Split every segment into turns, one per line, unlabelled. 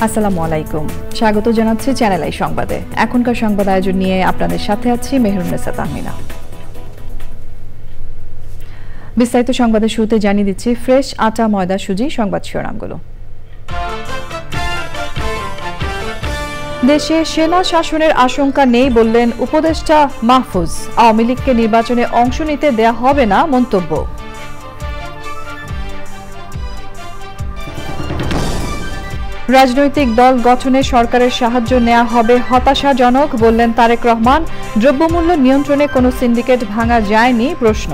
আসসালামু আলাইকুম, স্বাগত জানাচ্ছি চ্যানেল আই সংবাদে। এখনকার সংবাদ আয়োজন নিয়ে আপনাদের সাথে আছি মেহরুন্নেসা তাহমিনা। বিস্তারিত সংবাদের শুরুতে জানিয়ে দিচ্ছি ফ্রেশ আটা ময়দা সুজি সংবাদ শিরোনামগুলো। দেশে সেনা শাসনের আশঙ্কা নেই বললেন উপদেষ্টা মাহফুজ। আওয়ামী লীগকে নির্বাচনে অংশ নিতে দেয়া হবে না মন্তব্য। রাজনৈতিক দল গঠনে সরকারের সাহায্য নেওয়া হবে হতাশাজনক বললেন তারেক রহমান। দ্রব্যমূল্য নিয়ন্ত্রণে কোনো সিন্ডিকেট ভাঙা যায়নি প্রশ্ন।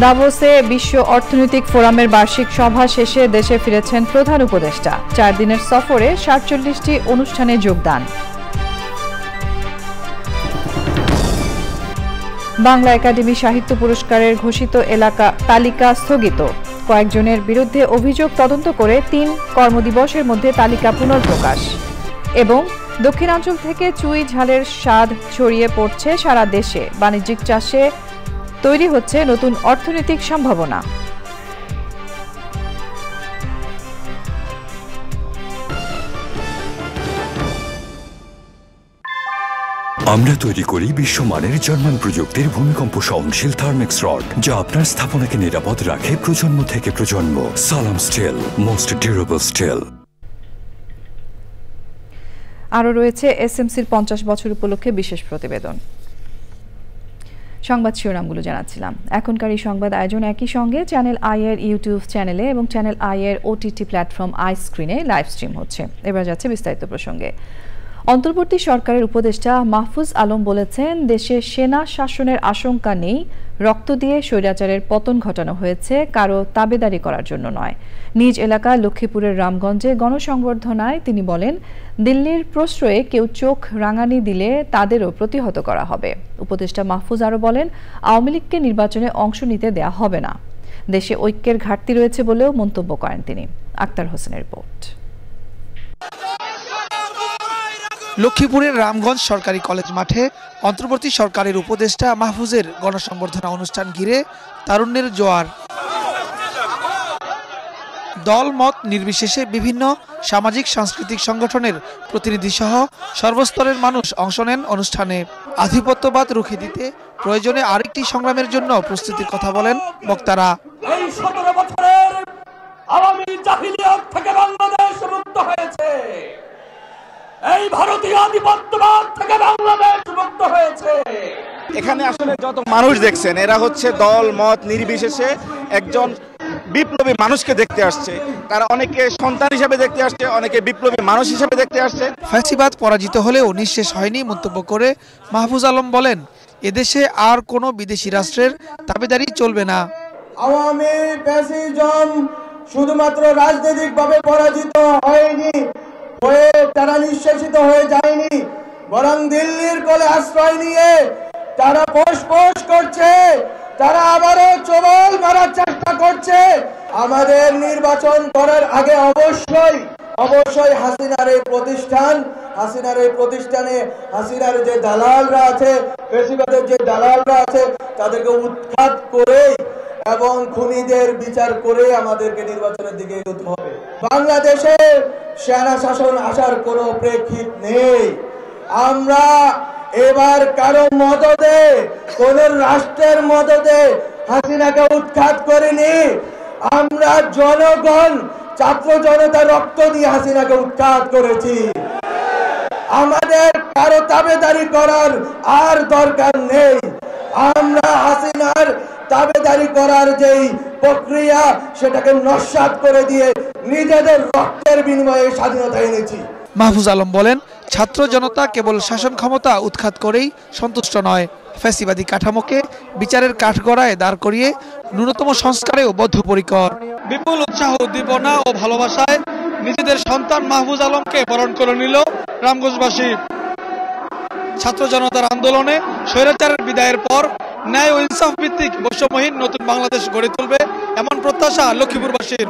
দাভোসে বিশ্ব অর্থনৈতিক ফোরামের বার্ষিক সভা শেষে দেশে ফিরেছেন প্রধান উপদেষ্টা। 4 দিনের সফরে 47টি অনুষ্ঠানে যোগদান। বাংলা একাডেমি সাহিত্য পুরস্কারের ঘোষিত তালিকা স্থগিত। কয়েকজনের বিরুদ্ধে অভিযোগ তদন্ত করে 3 কর্মদিবসের মধ্যে তালিকা পুনর্প্রকাশ। এবং দক্ষিণাঞ্চল থেকে চুই ঝালের স্বাদ ছড়িয়ে পড়ছে সারা দেশে। বাণিজ্যিক চাষে তৈরি হচ্ছে নতুন অর্থনৈতিক সম্ভাবনা।
আমরা তৈরি করি বিশ্বমানের জার্মান প্রযুক্তির ভূমিকম্প সহনশীল থার্মেক্স রড, যা আপনার স্থাপনাকে নিরাপদ রাখে প্রজন্ম থেকে প্রজন্ম। সালাম স্টিল, মোস্ট ডিউরেবল স্টিল।
আরও রয়েছে এসএমসির 50 বছর উপলক্ষে বিশেষ প্রতিবেদন। সংবাদ শিরোনামগুলো জানাচ্ছিলাম। এখনকার এই সংবাদ আয়োজন একই সঙ্গে চ্যানেল আই এর ইউটিউব চ্যানেলে এবং চ্যানেল আই এর ওটিটি প্ল্যাটফর্ম আই স্ক্রিনে লাইভ স্ট্রিম হচ্ছে। এবার যাচ্ছে বিস্তারিত প্রসঙ্গে। অন্তর্বর্তী সরকারের উপদেষ্টা মাহফুজ আলম বলেছেন, দেশে সেনা শাসনের আশঙ্কা নেই। রক্ত দিয়ে স্বৈরাচারের পতন ঘটানো হয়েছে, কারো তাবেদারি করার জন্য নয়। নিজ এলাকা লক্ষ্মীপুরের রামগঞ্জে গণসংবর্ধনায় তিনি বলেন, দিল্লির প্রশ্রয়ে কেউ চোখ রাঙানি দিলে তাদেরও প্রতিহত করা হবে। উপদেষ্টা মাহফুজ আরও বলেন, আওয়ামী লীগকে নির্বাচনে অংশ নিতে দেয়া হবে না। দেশে ঐক্যের ঘাটতি রয়েছে বলেও মন্তব্য করেন তিনি। আক্তার হোসেনের রিপোর্ট।
লক্ষ্মীপুরের রামগঞ্জ সরকারি কলেজ মাঠে অন্তর্বর্তী সরকারের উপদেষ্টা মাহফুজের গণসংবর্ধনা অনুষ্ঠান ঘিরে তারুণ্যের জোয়ার। দল মত নির্বিশেষে বিভিন্ন সামাজিক সাংস্কৃতিক সংগঠনের প্রতিনিধি সহ সর্বস্তরের মানুষ অংশ নেন অনুষ্ঠানে। আধিপত্যবাদ রুখে দিতে প্রয়োজনে আরেকটি সংগ্রামের জন্য প্রস্তুতির কথা বলেন বক্তারা।
এই 17 বছরের আওয়ামী জাহিলিয়াত থেকে বাংলাদেশ মুক্ত হয়েছে। এই ভারতীয় আধিপত্যবাদ থেকে বাংলাদেশ মুক্ত হয়েছে।
এখানে আসলে যত মানুষ দেখছেন, এরা হচ্ছে দল মত নির্বিশেষে একজন বিপ্লবী মানুষকে দেখতে আসছে। তারা অনেকে সন্তান হিসেবে দেখতে আসছে, অনেকে বিপ্লবী মানুষ হিসেবে দেখতে আসছে।
ফ্যাসিবাদ পরাজিত হলেও নিঃশেষ হয়নি মন্তব্য করে মাহফুজ আলম বলেন, এদেশে আর কোনো বিদেশি রাষ্ট্রের তাবেদারি চলবে না।
আওয়ামী ফ্যাসিজম শুধুমাত্র রাজনৈতিকভাবে পরাজিত হয়নি, হয়ে তারা নিঃশেষিত হয়ে যায়নি, বরং দিল্লির কোলে আশ্রয় নিয়ে তারা পোষ করছে। তারা আবারও চোবল মারার চেষ্টা করছে। আমাদের নির্বাচন করার আগে অবশ্যই হাসিনার এই প্রতিষ্ঠানে হাসিনার যে দালালরা আছে, ফ্যাসিবাদের যে দালালরা আছে, তাদেরকে উৎখাত করে এবং খুনিদের বিচার করে আমাদেরকে নির্বাচনের দিকে এগোতে হবে। বাংলাদেশে সেনা শাসন আসার কোনো প্রেক্ষিত নেই। আমরা এবার কারো মদদে, কোন রাষ্ট্রের মদদে হাসিনাকে উৎখাত করিনি। আমরা জনগণ, ছাত্র জনতা রক্ত দিয়ে হাসিনাকে উৎখাত করেছি। আমাদের কারো তাবেদারি করার আর দরকার নেই। আমরা হাসিনার তাবেদারি করার যেই প্রক্রিয়া, সেটাকে নস্যাৎ করে দিয়ে নিজেদের রক্তের বিনিময়ে স্বাধীনতা এনেছি।
মাহফুজ আলম বলেন, ছাত্র জনতা কেবল শাসন ক্ষমতা উৎখাত করেই সন্তুষ্ট নয়, ফ্যাসিবাদী কাঠামোকে বিচারের কাঠগড়ায় দাঁড় করিয়ে ন্যূনতম সংস্কারেও বদ্ধপরিকর। বিপুল উৎসাহ, উদ্দীপনা ও ভালোবাসায় নিজেদের সন্তান মাহফুজ আলমকে বরণ করে নিল রামগঞ্জবাসী। ছাত্র জনতার আন্দোলনে স্বৈরাচারের বিদায়ের পর ন্যায় ও ইনসাফ ভিত্তিক বৈষম্যহীন নতুন বাংলাদেশ গড়ে তুলবে এমন প্রত্যাশা লক্ষ্মীপুরবাসীর।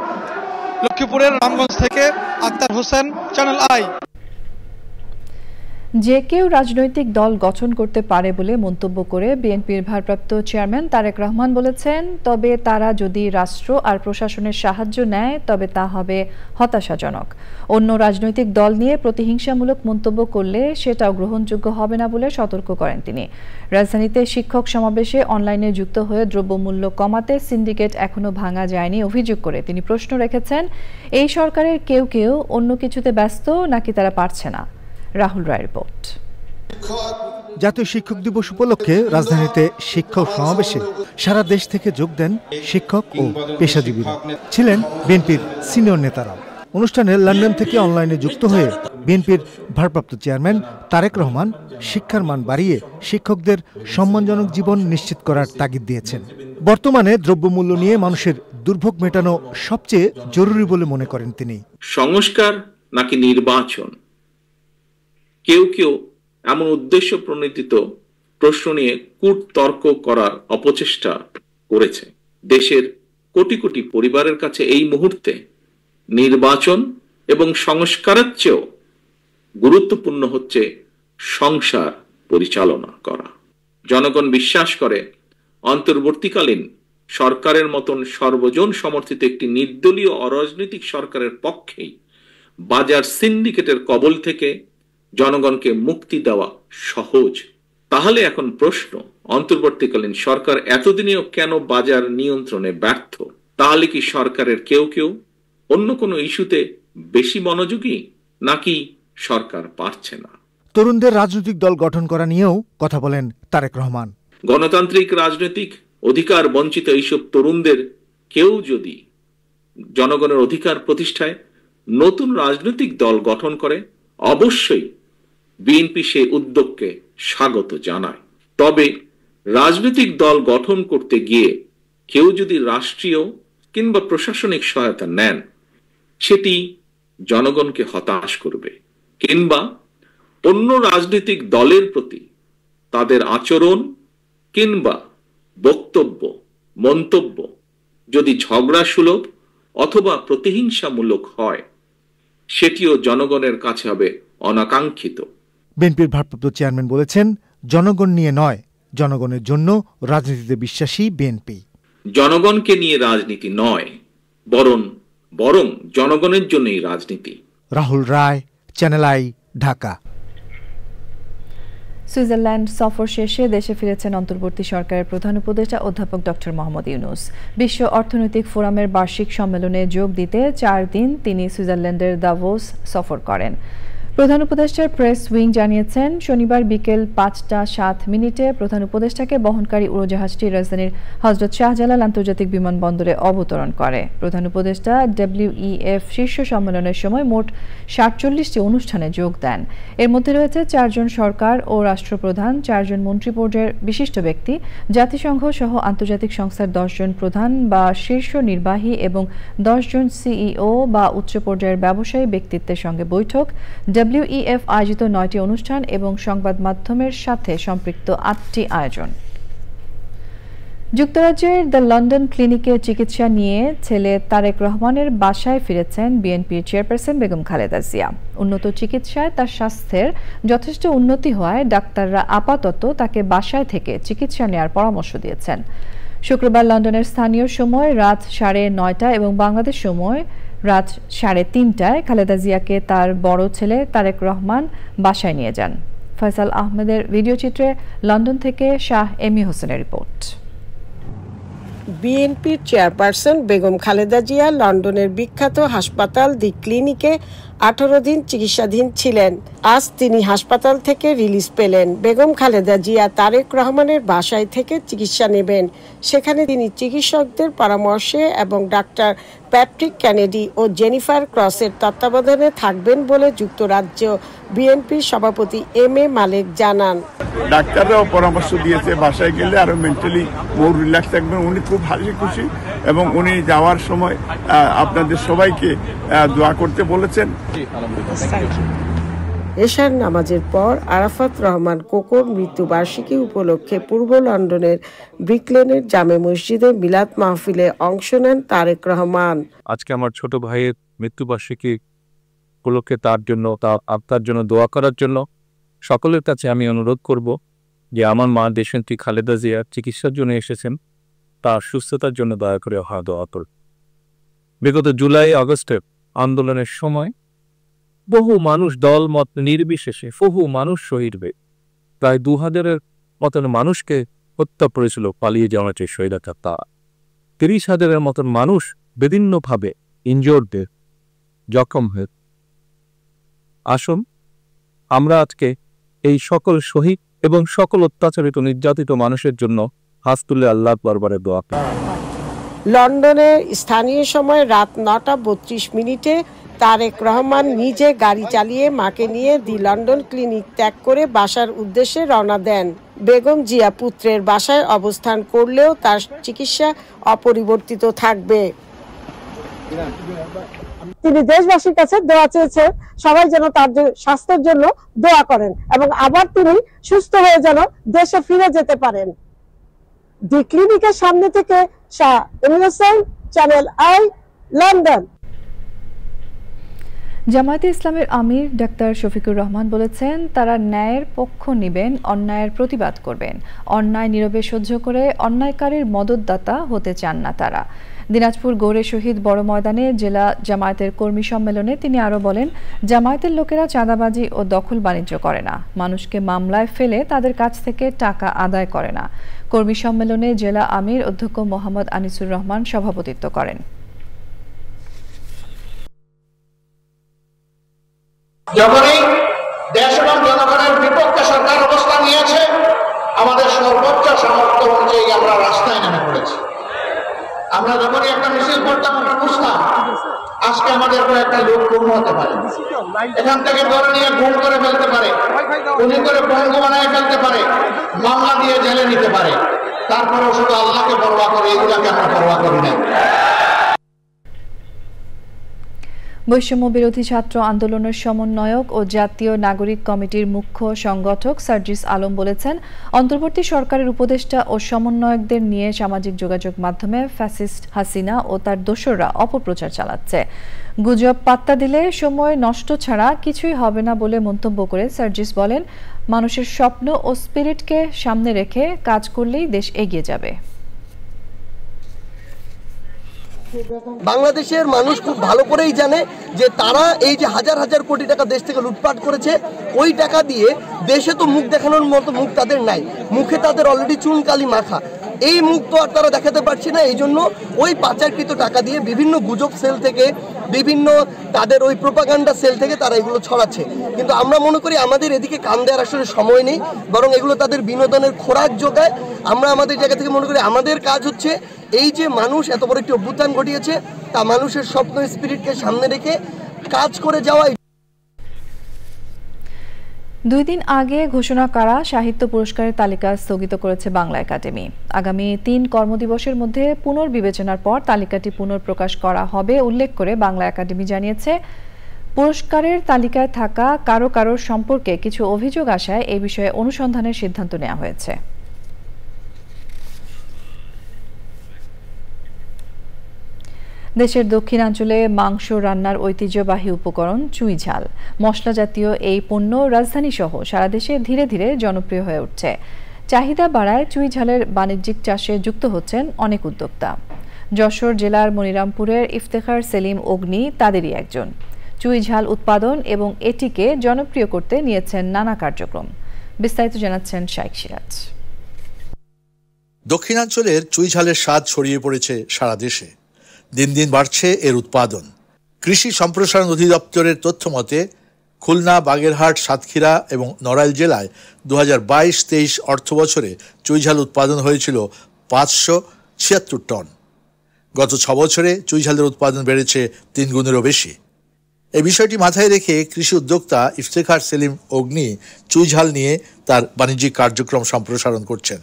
লক্ষ্মীপুরের রামগঞ্জ থেকে আক্তার হোসেন, চ্যানেল আই।
যে কেউ রাজনৈতিক দল গঠন করতে পারে বলে মন্তব্য করে বিএনপির ভারপ্রাপ্ত চেয়ারম্যান তারেক রহমান বলেছেন, তবে তারা যদি রাষ্ট্র আর প্রশাসনের সাহায্য নেয় তবে তা হবে হতাশাজনক। অন্য রাজনৈতিক দল নিয়ে প্রতিহিংসামূলক মন্তব্য করলে সেটাও গ্রহণযোগ্য হবে না বলে সতর্ক করেন তিনি। রাজধানীতে শিক্ষক সমাবেশে অনলাইনে যুক্ত হয়ে দ্রব্যমূল্য কমাতে সিন্ডিকেট এখনো ভাঙা যায়নি অভিযোগ করে তিনি প্রশ্ন রেখেছেন, এই সরকারের কেউ কেউ অন্য কিছুতে ব্যস্ত নাকি তারা পারছে না। রাহুল রায় রিপোর্ট।
জাতীয় শিক্ষক দিবস উপলক্ষে রাজধানীতে শিক্ষক সমাবেশে সারা দেশ থেকে যোগ দেন শিক্ষক ও পেশাজীবীরা, ছিলেন বিএনপির সিনিয়র নেতারা। অনুষ্ঠানে লন্ডন থেকে অনলাইনে যুক্ত হয়ে বিএনপির ভারপ্রাপ্ত চেয়ারম্যান তারেক রহমান শিক্ষার মান বাড়িয়ে শিক্ষকদের সম্মানজনক জীবন নিশ্চিত করার তাগিদ দিয়েছেন। বর্তমানে দ্রব্যমূল্য নিয়ে মানুষের দুর্ভোগ মেটানো সবচেয়ে জরুরি বলে মনে করেন তিনি।
সংস্কার নাকি নির্বাচন, কেউ কেউ এমন উদ্দেশ্য প্রণোদিত প্রশ্ন নিয়ে কূটতর্ক করার অপচেষ্টা করেছে। দেশের কোটি কোটি পরিবারের কাছে এই মুহূর্তে নির্বাচন এবং সংস্কারের চেয়েও গুরুত্বপূর্ণ হচ্ছে সংসার পরিচালনা করা। জনগণ বিশ্বাস করে অন্তর্বর্তীকালীন সরকারের মতন সর্বজন সমর্থিত একটি নির্দলীয় অরাজনৈতিক সরকারের পক্ষেই বাজার সিন্ডিকেটের কবল থেকে জনগণকে মুক্তি দেওয়া সহজ। তাহলে এখন প্রশ্ন, অন্তর্বর্তীকালীন সরকার এতদিনেও কেন বাজার নিয়ন্ত্রণে ব্যর্থ? তাহলে কি সরকারের কেউ কেউ অন্য কোনো ইস্যুতে বেশি মনোযোগী, নাকি সরকার পারছে না?
তরুণদের রাজনৈতিক দল গঠন করা নিয়েও কথা বলেন তারেক রহমান।
গণতান্ত্রিক রাজনৈতিক অধিকার বঞ্চিত এইসব তরুণদের কেউ যদি জনগণের অধিকার প্রতিষ্ঠায় নতুন রাজনৈতিক দল গঠন করে, অবশ্যই বিএনপি সেই উদ্যোগকে স্বাগত জানায়। তবে রাজনৈতিক দল গঠন করতে গিয়ে কেউ যদি রাষ্ট্রীয় কিংবা প্রশাসনিক সহায়তা নেন, সেটি জনগণকে হতাশ করবে, কিংবা অন্য রাজনৈতিক দলের প্রতি তাদের আচরণ কিংবা বক্তব্য মন্তব্য যদি ঝগড়া সুলভ অথবা প্রতিহিংসামূলক হয়, সেটিও জনগণের কাছে হবে অনাকাঙ্ক্ষিত।
বিএনপির ভারপ্রাপ্ত চেয়ারম্যান বলেছেন, জনগণ নিয়ে নয়, জনগণের জন্য রাজনীতিতে বিশ্বাসী বিএনপি।
জনগণকে নিয়ে রাজনীতি নয়, বরং জনগণের জন্যই রাজনীতি।
রাহুল রায়, চ্যানেল আই, ঢাকা।
সুইজারল্যান্ড সফর শেষে দেশে ফিরেছেন অন্তর্বর্তী সরকারের প্রধান উপদেষ্টা অধ্যাপক ডক্টর মোহাম্মদ ইউনূস। বিশ্ব অর্থনৈতিক ফোরামের বার্ষিক সম্মেলনে যোগ দিতে 4 দিন তিনি সুইজারল্যান্ডের দাভোস সফর করেন। প্রধান উপদেষ্টার প্রেস উইং জানিয়েছেন, শনিবার বিকেল 5টা 7 প্রধান উপদেষ্টাকে বহনকারী উড়োজাহাজটি রাজধানীর হযরত শাহজালাল আন্তর্জাতিক বিমানবন্দরে অবতরণ করে। প্রধান উপদেষ্টা WEF শীর্ষ সম্মেলনের সময় মোট 47টি অনুষ্ঠানে যোগ দেন। এর মধ্যে রয়েছে 4 জন সরকার ও রাষ্ট্রপ্রধান, 4 জন মন্ত্রী পর্যায়ের বিশিষ্ট ব্যক্তি, জাতিসংঘ সহ আন্তর্জাতিক সংস্থার 10 জন প্রধান বা শীর্ষ নির্বাহী এবং 10 জন CEO বা উচ্চ পর্যায়ের ব্যবসায়ী ব্যক্তিত্বের সঙ্গে বৈঠক, WEF আয়োজিত 9টি অনুষ্ঠান এবং সংবাদ মাধ্যমের সাথে সম্পৃক্ত 8টি আয়োজন। যুক্তরাজ্যের দ্য লন্ডন ক্লিনিকে চিকিৎসা নিয়ে ছেলে তারেক রহমানের বাসায় ফিরেছেন বিএনপির চেয়ারপারসন বেগম খালেদা জিয়া। উন্নত চিকিৎসায় তার স্বাস্থ্যের যথেষ্ট উন্নতি হওয়ায় ডাক্তাররা আপাতত তাকে বাসায় থেকে চিকিৎসা নেওয়ার পরামর্শ দিয়েছেন। শুক্রবার লন্ডনের স্থানীয় সময় রাত 9:30 এবং বাংলাদেশ সময় রাত 3:30 খালেদা জিয়াকে তার বড় ছেলে তারেক রহমান বাসায় নিয়ে যান। ফয়সাল আহমেদের ভিডিও চিত্রে লন্ডন থেকে শাহ এমি হোসেনের রিপোর্ট।
বিএনপির চেয়ারপারসন বেগম খালেদা জিয়া লন্ডনের বিখ্যাত হাসপাতাল দি ক্লিনিকে 18 দিন চিকিৎসাধীন ছিলেন। আজ তিনি হাসপাতাল থেকে রিলিজ পেলেন। বেগম খালেদা জিয়া তারেক রহমানের বাসায় থেকে চিকিৎসা নেবেন। সেখানে তিনি চিকিৎসকদের পরামর্শে এবং ডাক্তার প্যাট্রিক কেনেডি ও জেনিফার ক্রসের তত্ত্বাবধানে থাকবেন বলে যুক্তরাজ্য বিএনপির সভাপতি MA মালেক জানান।
ডাক্তাররাও পরামর্শ দিয়েছে বাসায় গেলে আরো মেন্টালি মোর রিল্যাক্স থাকবেন। উনি খুব হাসি খুশি এবং উনি যাওয়ার সময় আপনাদের সবাইকে দোয়া করতে বলেছেন।
এশার নামাজের পর আরাফাত রহমান কোকোর মৃত্যুবার্ষিকী উপলক্ষে পূর্ব লন্ডনের ব্রিকলেনের জামে মসজিদে মিলাদ মাহফিলে অংশ নেন তারেক রহমান।
আজকে আমার ছোট ভাইয়ের মৃত্যুবার্ষিকী উপলক্ষে তার জন্য, তার আত্মার জন্য দোয়া করার জন্য সকলের কাছে আমি অনুরোধ করব যে আমার মা দেশনেত্রী খালেদা জিয়া চিকিৎসার জন্য এসেছেন, তার সুস্থতার জন্য দয়া করে দোয়া করুন। বিগত জুলাই আগস্টের আন্দোলনের সময় বহু মানুষ দল মত নির্বিশেষে বহু মানুষ শহীদ হয়ে প্রায় 2000-এর মতন মানুষকে হত্যা করেছিল পালিয়ে যাওয়ার শহীদরা। তা 30,000-এর মতন মানুষ বিভিন্নভাবে ইনজোর্ডদের জখম হয়ে। আসুন আমরা আজকে এই সকল শহীদ এবং সকল অত্যাচারিত নির্যাতিত মানুষের জন্য হাত তুলে আল্লাহর দরবারে দোয়া করি।
লন্ডনে স্থানীয় সময় রাত 9:32 তারেক রহমান নিজে গাড়ি চালিয়ে মাকে নিয়ে দি লন্ডন ক্লিনিক ত্যাগ করে বাসার উদ্দেশ্যে রওনা দেন। বেগম জিয়া পুত্রের বাসায় অবস্থান করলেও তার চিকিৎসা অপরিবর্তিত থাকবে।
তিনি দেশবাসীর কাছে দোয়া চেয়েছেন সবাই যেন তার স্বাস্থ্যের জন্য দোয়া করেন এবং আবার তিনি সুস্থ হয়ে যেন দেশে ফিরে যেতে পারেন। দি ক্লিনিকের সামনে থেকে Shah Amir Hossain, Channel I, London.
জামায়াতে ইসলামের আমির ডাক্তার শফিকুর রহমান বলেছেন, তারা ন্যায়ের পক্ষ নেবেন, অন্যায়ের প্রতিবাদ করবেন। অন্যায় নীরবে সহ্য করে অন্যায়কারীর মদতদাতা হতে চান না তারা। দিনাজপুর গৌরে শহীদ বড় ময়দানে জেলা জামায়াতের কর্মী সম্মেলনে তিনি আরও বলেন, জামায়াতের লোকেরা চাঁদাবাজি ও দখল বাণিজ্য করে না, মানুষকে মামলায় ফেলে তাদের কাছ থেকে টাকা আদায় করে না। কর্মী সম্মেলনে জেলা আমির অধ্যক্ষ মোহাম্মদ আনিসুর রহমান সভাপতিত্ব করেন।
যখনই দেশ এবং জনগণের বিপক্ষে সরকার অবস্থান নিয়েছে, আমাদের সর্বোচ্চ সামর্থ্য অনুযায়ী আমরা রাস্তায় নেমে পড়েছি। আমরা যখনই একটা মিছিল করতাম, আমরা বুঝতাম আজকে আমাদের একটা লোক গুম হতে পারে, এখান থেকে ধরে নিয়ে গুম করে ফেলতে পারে, গুলি করে পঙ্গু বানায় ফেলতে পারে, মামলা দিয়ে জেলে নিতে পারে। তারপরেও শুধু আল্লাহকে পরোয়া করে, এগুলাকে আমরা পরোয়া করি না।
বৈষম্য বিরোধী ছাত্র আন্দোলনের সমন্বয়ক ও জাতীয় নাগরিক কমিটির মুখ্য সংগঠক সার্জিস আলম বলেছেন, অন্তর্বর্তী সরকারের উপদেষ্টা ও সমন্বয়কদের নিয়ে সামাজিক যোগাযোগ মাধ্যমে ফ্যাসিস্ট হাসিনা ও তার দোসররা অপপ্রচার চালাচ্ছে। গুজব পাত্তা দিলে সময় নষ্ট ছাড়া কিছুই হবে না বলে মন্তব্য করে সার্জিস বলেন, মানুষের স্বপ্ন ও স্পিরিটকে সামনে রেখে কাজ করলেই দেশ এগিয়ে যাবে।
বাংলাদেশের মানুষ খুব ভালো করেই জানে যে তারা এই যে হাজার হাজার কোটি টাকা দেশ থেকে লুটপাট করেছে, ওই টাকা দিয়ে দেশে তো মুখ দেখানোর মতো মুখ তাদের নাই, মুখে তাদের অলরেডি চুনকালি মাখা। এই মুখ তো আর তারা দেখাতে পারছে না, এই জন্য ওই পাচারকৃত টাকা দিয়ে বিভিন্ন গুজব সেল থেকে, বিভিন্ন তাদের ওই প্রোপাগান্ডা সেল থেকে তারা এগুলো ছড়াচ্ছে। কিন্তু আমরা মনে করি আমাদের এদিকে কান দেওয়ার আসলে সময় নেই, বরং এগুলো তাদের বিনোদনের খোরাক যোগায়। আমরা আমাদের জায়গা থেকে মনে করি আমাদের কাজ হচ্ছে এই যে মানুষ এত বড় একটি অভ্যুত্থান ঘটিয়েছে, তা মানুষের স্বপ্ন স্পিরিটকে সামনে রেখে কাজ করে যাওয়া।
2 দিন আগে ঘোষণা করা সাহিত্য পুরস্কারের তালিকা স্থগিত করেছে বাংলা একাডেমি। আগামী 3 কর্মদিবসের মধ্যে পুনর্বিবেচনার পর তালিকাটি পুনর্প্রকাশ করা হবে উল্লেখ করে বাংলা একাডেমি জানিয়েছে, পুরস্কারের তালিকায় থাকা কারো কারোর সম্পর্কে কিছু অভিযোগ আসায় এই বিষয়ে অনুসন্ধানের সিদ্ধান্ত নেওয়া হয়েছে। দেশের দক্ষিণাঞ্চলে মাংস রান্নার ঐতিহ্যবাহী উপকরণ চুই ঝাল। মশলা জাতীয় এই পণ্য রাজধানী সহ সারা দেশে ধীরে ধীরে জনপ্রিয় হয়ে উঠছে। চাহিদা বাড়ায় চুই ঝালের বাণিজ্যিক চাষে যুক্ত হচ্ছেন অনেক উদ্যোক্তা। যশোর জেলার মনিরামপুরের ইফতেখার সেলিম অগ্নি তাদেরই একজন। চুই ঝাল উৎপাদন এবং এটিকে জনপ্রিয় করতে নিয়েছেন নানা কার্যক্রম। বিস্তারিত জানাচ্ছেন শাইখ সিরাজ।
দক্ষিণাঞ্চলের চুই ঝালের স্বাদ ছড়িয়ে পড়েছে সারা দেশে। দিন দিন বাড়ছে এর উৎপাদন। কৃষি সম্প্রসারণ অধিদপ্তরের তথ্য মতে খুলনা, বাগেরহাট, সাতক্ষীরা এবং নড়াইল জেলায় 2022-23 অর্থ বছরে চুইঝাল উৎপাদন হয়েছিল 576 টন। গত 6 বছরে চুইঝালের উৎপাদন বেড়েছে 3 গুণেরও বেশি। এই বিষয়টি মাথায় রেখে কৃষি উদ্যোক্তা ইফতেখার সেলিম অগ্নি চুইঝাল নিয়ে তার বাণিজ্যিক কার্যক্রম সম্প্রসারণ করছেন।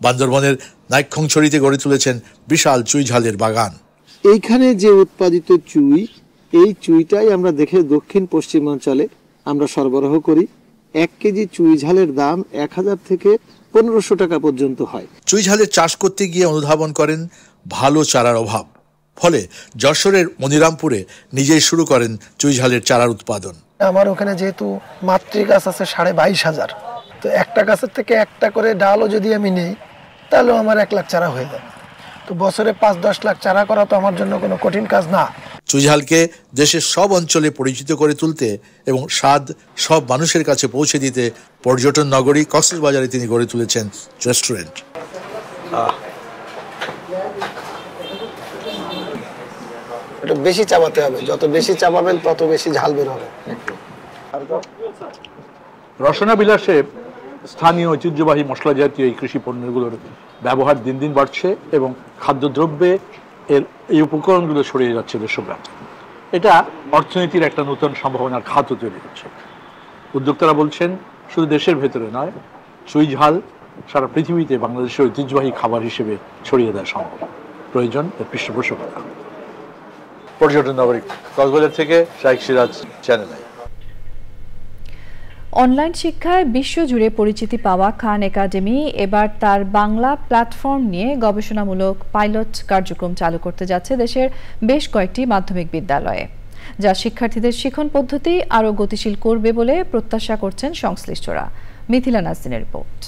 বান্দরবনের নাইক্ষংছড়িতে গড়ে তুলেছেন বিশাল চুইঝালের বাগান।
এইখানে যে উৎপাদিত চুই, এই চুইটাই আমরা দেখে দক্ষিণ পশ্চিমাঞ্চলে আমরা সরবরাহ করি। 1 কেজি চুই ঝালের দাম 1000 থেকে 1500 টাকা পর্যন্ত হয়।
চুই ঝালের চাষ করতে গিয়ে অনুধাবন করেন ভালো চারার অভাব, ফলে যশোরের মনিরামপুরে নিজেই শুরু করেন চুই ঝালের চারার উৎপাদন।
আমার ওখানে যেহেতু মাতৃ গাছ আছে 22,500, তো একটা গাছের থেকে একটা করে ডালও যদি আমি নেই তাহলেও আমার 1 লাখ চারা হয়ে যায়। তো বছরে 5-10 লাখ চারা করা তো আমার জন্য কোনো কঠিন কাজ না।
চুইঝালকে দেশের সব অঞ্চলে পরিচিত করে তুলতে এবং স্বাদ সব মানুষের কাছে পৌঁছে দিতে পর্যটন নগরী কক্সবাজারে তিনি গড়ে তুলেছেন রেস্টুরেন্ট।
এটা বেশি চাপাতে হবে, যত বেশি চাপাবেন তত বেশি ঝাল বের হবে।
রসনা বিলাসে স্থানীয় ঐতিহ্যবাহী মশলা জাতীয় এই কৃষি পণ্যগুলোর ব্যবহার দিন দিন বাড়ছে এবং খাদ্যদ্রব্যে এর এই উপকরণগুলো ছড়িয়ে যাচ্ছে দেশব্যাপী। এটা অর্থনীতির একটা নতুন সম্ভাবনার খাতও তৈরি হচ্ছে। উদ্যোক্তারা বলছেন শুধু দেশের ভেতরে নয়, চুইঝাল সারা পৃথিবীতে বাংলাদেশের ঐতিহ্যবাহী খাবার হিসেবে ছড়িয়ে দেওয়া সম্ভব। প্রয়োজন এর পৃষ্ঠপোষকতা। পর্যটন নগরী কক্সবাজার থেকে শাইখ সিরাজ, চ্যানেল আই।
অনলাইন শিক্ষায় বিশ্বজুড়ে পরিচিতি পাওয়া খান একাডেমি এবার তার বাংলা প্ল্যাটফর্ম নিয়ে গবেষণামূলক পাইলট কার্যক্রম চালু করতে যাচ্ছে দেশের বেশ কয়েকটি মাধ্যমিক বিদ্যালয়ে, যা শিক্ষার্থীদের শিক্ষণ পদ্ধতি আরও গতিশীল করবে বলে প্রত্যাশা করছেন সংশ্লিষ্টরা। মিথিলা নাজরিনের রিপোর্ট।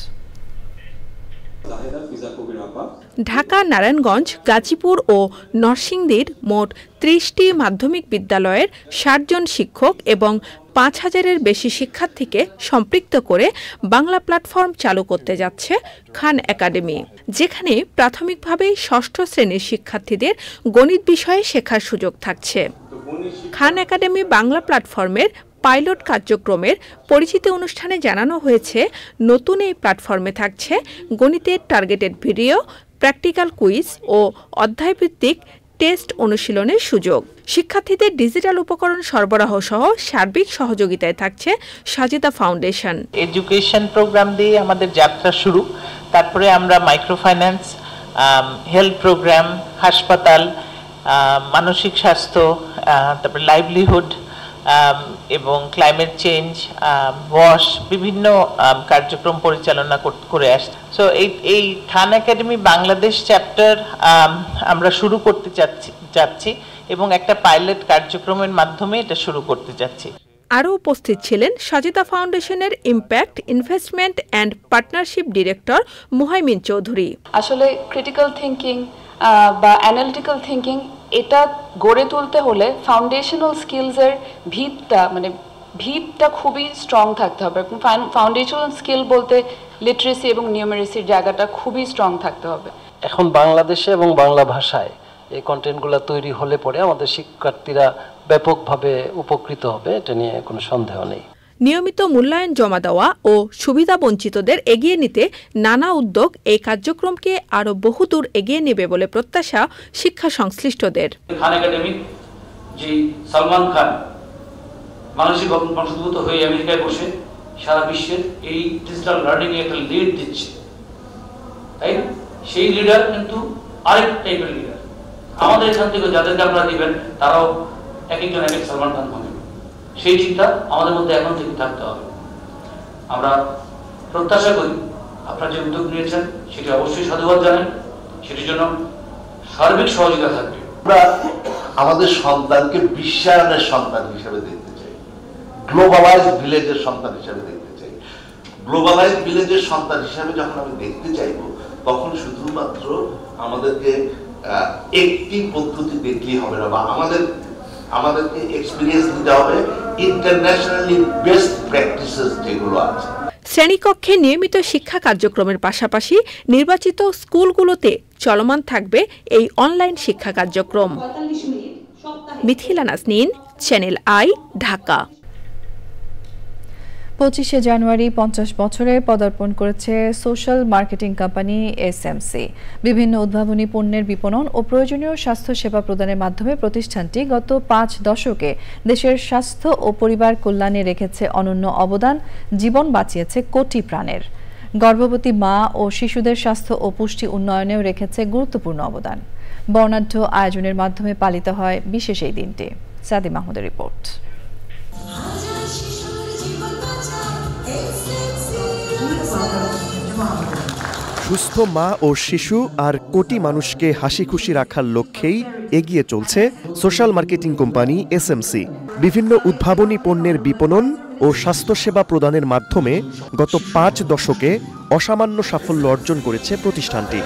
ঢাকা, নারায়ণগঞ্জ, গাজীপুর ও নরসিংদীর মোট 30টি মাধ্যমিক বিদ্যালয়ের 60 জন শিক্ষক এবং 5000-এর বেশি শিক্ষার্থীকে সম্পৃক্ত করে বাংলা প্ল্যাটফর্ম চালু করতে যাচ্ছে খান একাডেমি, যেখানে প্রাথমিকভাবে 6ষ্ঠ শ্রেণীর শিক্ষার্থীদের গণিত বিষয়ে শেখার সুযোগ থাকছে। খান একাডেমি বাংলা প্ল্যাটফর্মের পাইলট কার্যক্রমের পরিচিতি অনুষ্ঠানে জানানো হয়েছে, নতুন এই প্ল্যাটফর্মে থাকছে গণিতের টার্গেটেড ভিডিও, প্র্যাকটিক্যাল কুইজ ও অধ্যায়ভিত্তিক টেস্ট অনুশীলনের সুযোগ। শিক্ষার্থীদের ডিজিটাল উপকরণ সরবরাহ সহ সার্বিক সহযোগিতায় থাকছে সাজিদা ফাউন্ডেশন।
এডুকেশন প্রোগ্রাম দিয়ে আমাদের যাত্রা শুরু, তারপরে আমরা মাইক্রো ফাইন্যান্স, হেলথ প্রোগ্রাম, হাসপাতাল, মানসিক স্বাস্থ্য, তারপরে লাইভলিহুড এবং ক্লাইমেট চেঞ্জ, ওয়াশ, বিভিন্ন কার্যক্রম পরিচালনা করে আসছে। সো এই খান একাডেমি বাংলাদেশ চ্যাপ্টার আমরা শুরু করতে যাচ্ছি এবং একটা পাইলট কার্যক্রমের মাধ্যমে এটা শুরু করতে যাচ্ছি।
আরও উপস্থিত ছিলেন সাজিদা ফাউন্ডেশনের impact investment and partnership director Muhaimin Chowdhury.
আসলে ক্রিটিক্যাল থিঙ্কিং বা অ্যানালিটিক্যাল থিঙ্কিং এটা গড়ে তুলতে হলে ফাউন্ডেশনাল স্কিলসের ভিতটা খুবই স্ট্রং থাকতে হবে। ফাউন্ডেশনাল স্কিল বলতে লিটারেসি এবং নিউমেরেসির জায়গাটা খুবই স্ট্রং থাকতে হবে।
এখন বাংলাদেশে এবং বাংলা ভাষায় এই কন্টেন্টগুলো তৈরি হলে পরে আমাদের শিক্ষার্থীরা ব্যাপকভাবে উপকৃত হবে, এটা নিয়ে কোনো সন্দেহ নেই।
নিয়মিত মূল্যায়ন জমা দেওয়া ও সুবিধা বঞ্চিতদের এগিয়ে নিতে নানা উদ্যোগ এই কার্যক্রমকে আরও বহুদূর এগিয়ে নেবে বলে প্রত্যাশা শিক্ষা সংশ্লিষ্টদের।
খান একাডেমি যে সালমান খান মানসিক বংশোদ্ভূত হয়ে আমেরিকায় বসে সারা বিশ্বের এই ডিজিটাল লার্নিং এ একটা লিড দিচ্ছে, তাই না? সেই লিডার কিন্তু আরেক টাইপের লিডার। আমাদের এখান থেকে যাদেরকে আপনারা দিবেন তারাও এক একজন এক এক সালমান খান হবে, সেই চিন্তা আমাদের মধ্যে এখন থেকে থাকতে হবে। আমরা প্রত্যাশা করি আপনারা যে উদ্যোগ নিয়েছেন সেটি অবশ্যই সাধুবাদ জানাই, সেটির জন্য সার্বিক সহযোগিতা থাকবে।
আমরা আমাদের সন্তানকে বিশ্বায়নের সন্তান হিসেবে দেখতে চাই, গ্লোবালাইজড ভিলেজের সন্তান হিসেবে দেখতে চাই। গ্লোবালাইজড ভিলেজের সন্তান হিসেবে যখন আমি দেখতে চাইব, তখন শুধুমাত্র আমাদেরকে একটি পদ্ধতি দেখলেই হবে না, বা আমাদেরকে এক্সপেরিয়েন্স দিতে হবে ইন্টারন্যাশনালি বেস্ট প্র্যাকটিসেস যেগুলো আছে।
শ্রেণীকক্ষে নিয়মিত শিক্ষা কার্যক্রমের পাশাপাশি নির্বাচিত স্কুলগুলোতে চলমান থাকবে এই অনলাইন শিক্ষা কার্যক্রম। Mithila Naznin, Channel I, Dhaka.
25শে জানুয়ারি 50 বছরে পদার্পণ করেছে সোশ্যাল মার্কেটিং কোম্পানি এসএমসি। বিভিন্ন উদ্ভাবনী পণ্যের বিপণন ও প্রয়োজনীয় স্বাস্থ্য সেবা প্রদানের মাধ্যমে প্রতিষ্ঠানটি গত 5 দশকে দেশের স্বাস্থ্য ও পরিবার কল্যাণে রেখেছে অনন্য অবদান, জীবন বাঁচিয়েছে কোটি প্রাণের। গর্ভবতী মা ও শিশুদের স্বাস্থ্য ও পুষ্টি উন্নয়নেও রেখেছে গুরুত্বপূর্ণ অবদান। বর্ণাঢ্য আয়োজনের মাধ্যমে পালিত হয় বিশেষ এই দিনটি। সাদি মাহমুদের রিপোর্ট।
সুস্থ মা ও শিশু আর কোটি মানুষকে হাসি খুশি রাখার লক্ষ্যেই
এগিয়ে চলছে সোশ্যাল মার্কেটিং কোম্পানি এসএমসি। বিভিন্ন উদ্ভাবনী পণ্যের বিপণন ও স্বাস্থ্যসেবা প্রদানের মাধ্যমে গত 5 দশকে অসামান্য সাফল্য অর্জন করেছে প্রতিষ্ঠানটি।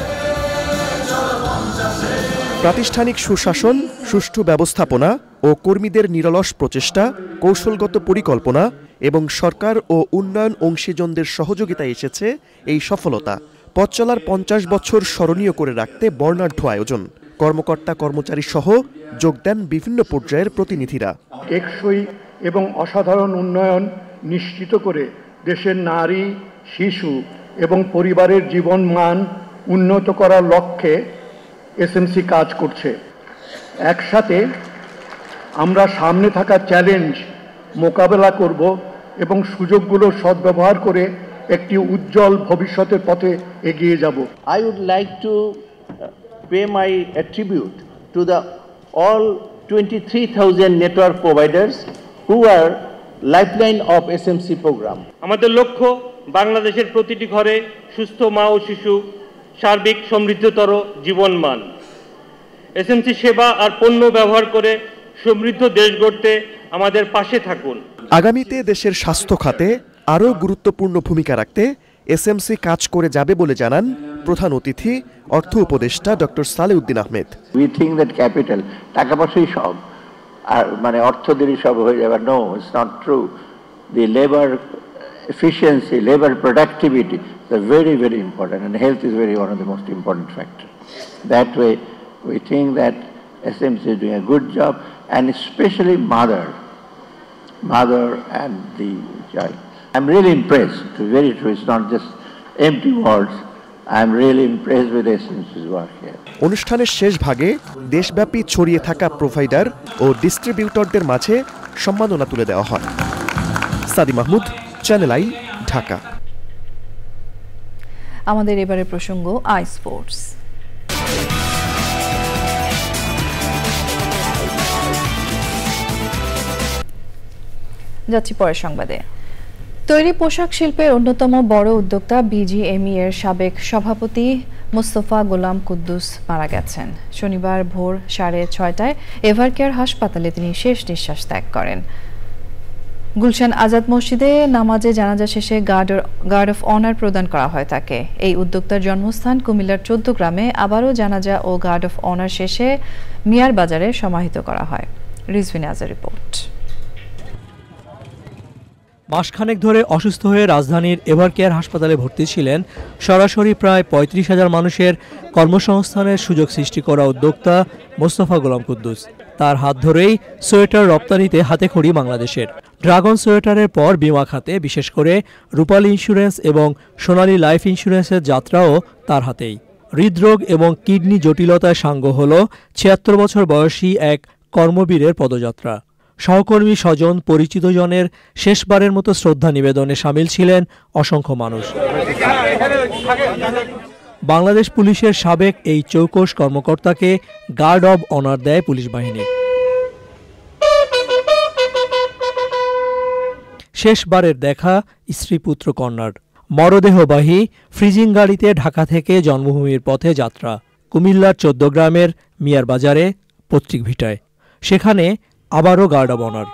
প্রাতিষ্ঠানিক সুশাসন, সুষ্ঠু ব্যবস্থাপনা ও কর্মীদের নিরলস প্রচেষ্টা, কৌশলগত পরিকল্পনা এবং সরকার ও উন্নয়ন অংশীজনদের সহযোগিতায় এসেছে এই সফলতা। পথ চলার 50 বছর স্মরণীয় করে রাখতে বর্ণাঢ্য আয়োজন। কর্মকর্তা কর্মচারী সহ যোগ দেন বিভিন্ন পর্যায়ের প্রতিনিধিরা।
টেকসই এবং অসাধারণ উন্নয়ন নিশ্চিত করে দেশের নারী, শিশু এবং পরিবারের জীবনমান উন্নত করার লক্ষ্যে এসএমসি কাজ করছে। একসাথে আমরা সামনে থাকা চ্যালেঞ্জ মোকাবেলা করব এবং সুযোগগুলোর সদ্ব্যবহার করে একটি উজ্জ্বল ভবিষ্যতের পথে এগিয়ে যাব।
I would like to pay my tribute to the all 23,000 network providers who are lifeline of SMC program.
আমাদের লক্ষ্য বাংলাদেশের প্রতিটি ঘরে সুস্থ মা ও শিশু, সার্বিক সমৃদ্ধতর জীবনমান। এসএমসি সেবা আর পণ্য ব্যবহার করে সমৃদ্ধ দেশ গড়তে আমাদের পাশে থাকুন।
আগামীতে দেশের স্বাস্থ্য খাতে আরও গুরুত্বপূর্ণ ভূমিকা রাখতে এসএমসি কাজ করে যাবে বলে জানান প্রধান অতিথি অর্থ উপদেষ্টা doctor Salehuddin Ahmed.
We think that capital টাকা পয়সাই সব, আর মানে অর্থ দিলেই সব হয়ে যাবে। No, it's not true. The labor efficiency, labor productivity is very, very important, and health is one of the most important factors. That way, we think that SMC is doing a good job, and especially mother and the child. I'm really impressed. Very true. It's not just empty words. I'm really impressed with SMC's work here.
অনুষ্ঠানের শেষ ভাগে দেশব্যাপী ছড়িয়ে থাকা provider ও ডিস্ট্রিবিউটরদের মাঝে সম্মাননা তুলে দেওয়া হয়। সাদি মাহমুদ, চ্যানেল আই, ঢাকা।
আমাদের এবারের প্রসঙ্গ আই স্পোর্টস। যাচ্ছি পরের সংবাদে। তৈরি পোশাক শিল্পের অন্যতম বড় উদ্যোক্তা বিজিএমই এর সাবেক সভাপতি মোস্তফা গোলাম কুদ্দুস মারা গেছেন। শনিবার ভোর 6:30টায় এভারকেয়ার হাসপাতালে তিনি শেষ নিঃশ্বাস ত্যাগ করেন। গুলশান আজাদ মসজিদে নামাজে জানাজা শেষে গার্ড অফ অনার প্রদান করা হয় তাকে। এই উদ্যোক্তার জন্মস্থান কুমিল্লার 14 গ্রামে আবারও জানাজা ও গার্ড অফ অনার শেষে মিয়ার বাজারে সমাহিত করা হয়। রিজভিন আজার রিপোর্ট।
মাসখানেক ধরে অসুস্থ হয়ে রাজধানীর এভারকেয়ার হাসপাতালে ভর্তি ছিলেন সরাসরি প্রায় 35,000 মানুষের কর্মসংস্থানের সুযোগ সৃষ্টি করা উদ্যোক্তা মোস্তফা গোলাম কুদ্দুস। তার হাত ধরেই সোয়েটার রপ্তানিতে হাতেখড়ি বাংলাদেশের। ড্রাগন সোয়েটারের পর বিমা খাতে বিশেষ করে রূপালী ইন্স্যুরেন্স এবং সোনালী লাইফ ইন্স্যুরেন্সের যাত্রাও তার হাতেই। হৃদরোগ এবং কিডনি জটিলতায় সাঙ্গ হল 76 বছর বয়সী এক কর্মবীরের পদযাত্রা। সহকর্মী, স্বজন, পরিচিতজনের শেষবারের মতো শ্রদ্ধা নিবেদনে সামিল ছিলেন অসংখ্য মানুষ। বাংলাদেশ পুলিশের সাবেক এই চৌকস কর্মকর্তাকে গার্ড অব অনার দেয় পুলিশ বাহিনী। শেষবারের দেখা স্ত্রীপুত্র কন্যার। মরদেহবাহী ফ্রিজিং গাড়িতে ঢাকা থেকে জন্মভূমির পথে যাত্রা কুমিল্লার 14 গ্রামের মিয়ার বাজারে পৈতৃক ভিটায়। সেখানে আবারও গার্ড অব অনার।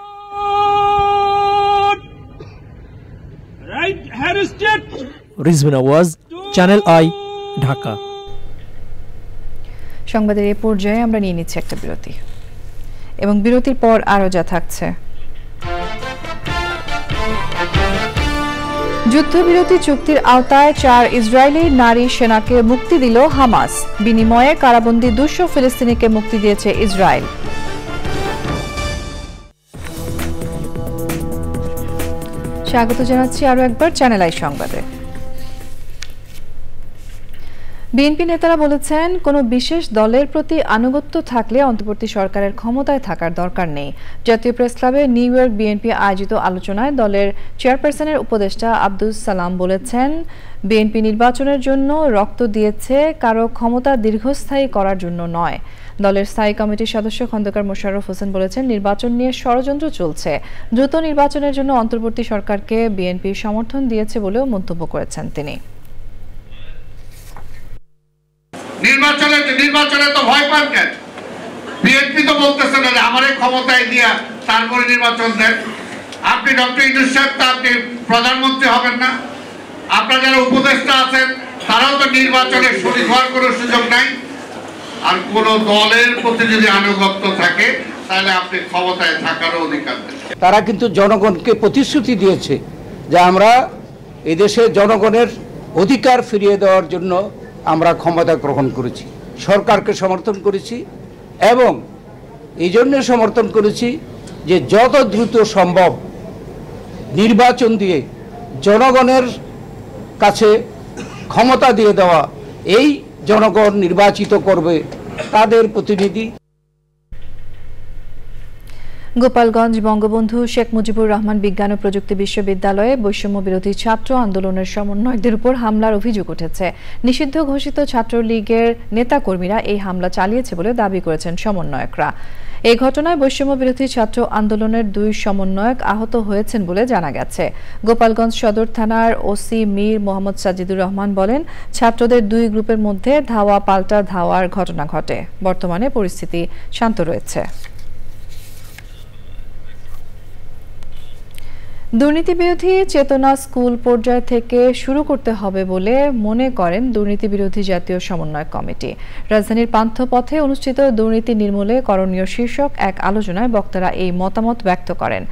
রিজভিন আওয়াজ, চ্যানেল আই, ঢাকা।
সংবাদের এই পর্যায়ে আমরা নিয়ে নিচ্ছি একটা বিরতি, এবং বিরতির পর আরও যা থাকছে। যুদ্ধবিরতি চুক্তির আওতায় 4 ইসরায়েলি নারী সেনাকে মুক্তি দিল হামাস। বিনিময়ে কারাবন্দী 200 ফিলিস্তিনিকে মুক্তি দিয়েছে ইসরায়েল। স্বাগত জানাচ্ছি আরও একবার চ্যানেল আই সংবাদে। বিএনপি নেতারা বলেছেন, কোনো বিশেষ দলের প্রতি আনুগত্য থাকলে অন্তর্বর্তী সরকারের ক্ষমতায় থাকার দরকার নেই। জাতীয় প্রেস ক্লাবে নিউ ইয়র্ক বিএনপি আয়োজিত আলোচনায় দলের চেয়ারপারসনের উপদেষ্টা আব্দুস সালাম বলেছেন, বিএনপি নির্বাচনের জন্য রক্ত দিয়েছে, কারো ক্ষমতা দীর্ঘস্থায়ী করার জন্য নয়। দলের স্থায়ী কমিটির সদস্য খন্দকার মোশাররফ হোসেন বলেছেন, নির্বাচন নিয়ে ষড়যন্ত্র চলছে। দ্রুত নির্বাচনের জন্য অন্তর্বর্তী সরকারকে বিএনপি সমর্থন দিয়েছে বলেও মন্তব্য করেছেন তিনি।
নির্বাচনে তো ভয় পান কেন? বিএনপি তো বলতেছে না যে আমারে ক্ষমতায় দিয়া তারপরে নির্বাচন দেন। আপনি ডক্টর ইউনূস সাহেব তো আপনি প্রধানমন্ত্রী হবেন না, আপনার যারা উপদেষ্টা আছেন তারাও তো নির্বাচনে শরীক হওয়ার কোনো সুযোগ নাই। আর কোন দলের প্রতি যদি আনুগত্য থাকে তাহলে আপনি ক্ষমতায় থাকারও অধিকার নেই।
তারা কিন্তু জনগণকে প্রতিশ্রুতি দিয়েছে যে আমরা এদেশের জনগণের অধিকার ফিরিয়ে দেওয়ার জন্য আমরা ক্ষমতা গ্রহণ করেছি, সরকারকে সমর্থন করেছি এবং এই জন্য সমর্থন করেছি যে যত দ্রুত সম্ভব নির্বাচন দিয়ে জনগণের কাছে ক্ষমতা দিয়ে দেওয়া, এই জনগণ নির্বাচিত করবে তাদের প্রতিনিধি।
গোপালগঞ্জ বঙ্গবন্ধু শেখ মুজিবুর রহমান বিজ্ঞান ও প্রযুক্তি বিশ্ববিদ্যালয়ে বৈষম্য বিরোধী ছাত্র আন্দোলনের সমন্বয়কদের উপর হামলার অভিযোগ উঠেছে। নিষিদ্ধ ঘোষিত ছাত্রলীগের নেতাকর্মীরা এই হামলা চালিয়েছে বলে দাবি করেছেন সমন্বয়করা। এই ঘটনায় বৈষম্য বিরোধী ছাত্র আন্দোলনের 2 সমন্বয়ক আহত হয়েছেন বলে জানা গেছে। গোপালগঞ্জ সদর থানার ওসি মীর মোহাম্মদ সাজিদুর রহমান বলেন, ছাত্রদের 2 গ্রুপের মধ্যে ধাওয়া পাল্টা ধাওয়ার ঘটনা ঘটে। বর্তমানে পরিস্থিতি শান্ত রয়েছে। দুর্নীতি বিরোধী চেতনা স্কুল পর্যায় থেকে শুরু করতে হবে বলে মনে করেন দুর্নীতি বিরোধী জাতীয় সমন্বয় কমিটি। রাজধানীর পান্থপথে অনুষ্ঠিত দুর্নীতি নির্মূলে করণীয় শীর্ষক এক আলোচনায় বক্তারা এই মতামত ব্যক্ত করেন।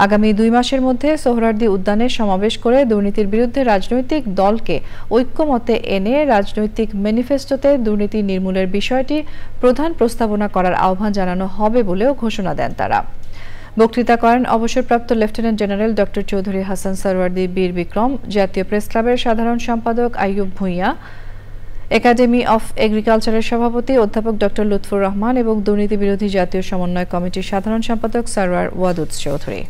আগামী 2 মাসের মধ্যে সোহরাওয়ার্দী উদ্যানে সমাবেশ করে দুর্নীতির বিরুদ্ধে রাজনৈতিক দলকে ঐক্যমতে এনে রাজনৈতিক ম্যানিফেস্টোতে দুর্নীতি নির্মূলের বিষয়টি প্রধান প্রস্তাবনা করার আহ্বান জানানো হবে বলেও ঘোষণা দেন তারা। বক্তৃতা করেন অবসরপ্রাপ্ত lieutenant general doctor Chowdhury Hasan Suhrawardy বীর বিক্রম, জাতীয় প্রেস ক্লাবের সাধারণ সম্পাদক আইয়ুব ভূঁইয়া, একাডেমি অফ এগ্রিকালচারের সভাপতি অধ্যাপক ডক্টর লুৎফুর রহমান এবং দুর্নীতি বিরোধী জাতীয় সমন্বয় কমিটির সাধারণ সম্পাদক সরওয়ার ওয়াদুদ চৌধুরী।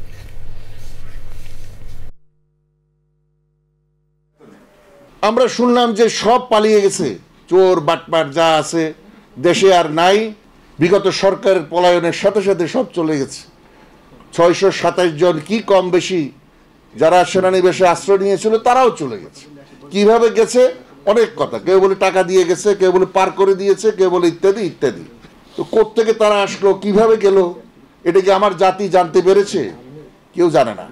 আমরা শুনলাম যে সব পালিয়ে গেছে, চোর বাটপাট যা আছে দেশে আর নাই। বিগত সরকারের পলায়নের সাথে সাথে সব চলে গেছে। 627 জন কি কম বেশি যারা সেনানিবাসে আশ্রয় নিয়েছিল তারাও চলে গেছে। কিভাবে গেছে অনেক কথা, কেউ বলে টাকা দিয়ে গেছে, কেউ বলে পার করে দিয়েছে, কেউ বলে ইত্যাদি ইত্যাদি। তো কোত্থেকে তারা আসলো, কিভাবে গেল, এটা কি আমার জাতি জানতে পেরেছে? কেউ জানে না।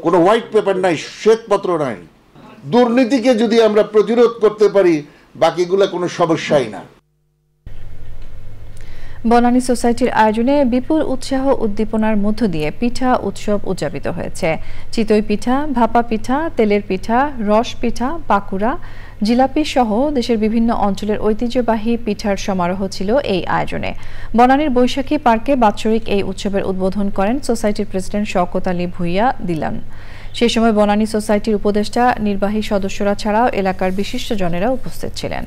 কোনো হোয়াইট পেপার নাই, শ্বেতপত্র নাই। দুর্নীতিকে যদি আমরা প্রতিরোধ করতে পারি বাকিগুলা কোনো সমস্যাই না।
বনানী সোসাইটির আয়োজনে বিপুল উৎসাহ উদ্দীপনার মধ্য দিয়ে পিঠা উৎসব উদযাপিত হয়েছে। চিতই পিঠা, ভাপা পিঠা, তেলের পিঠা, রস পিঠা, পাকুড়া, জিলাপি সহ দেশের বিভিন্ন অঞ্চলের ঐতিহ্যবাহী পিঠার সমারোহ ছিল এই আয়োজনে। বনানীর বৈশাখী পার্কে বাৎসরিক এই উৎসবের উদ্বোধন করেন সোসাইটির প্রেসিডেন্ট শওকত আলী ভূঁইয়া দিলান। সেই সময় বনানী সোসাইটির উপদেষ্টা, নির্বাহী সদস্যরা ছাড়াও এলাকার বিশিষ্টজনেরা উপস্থিত ছিলেন।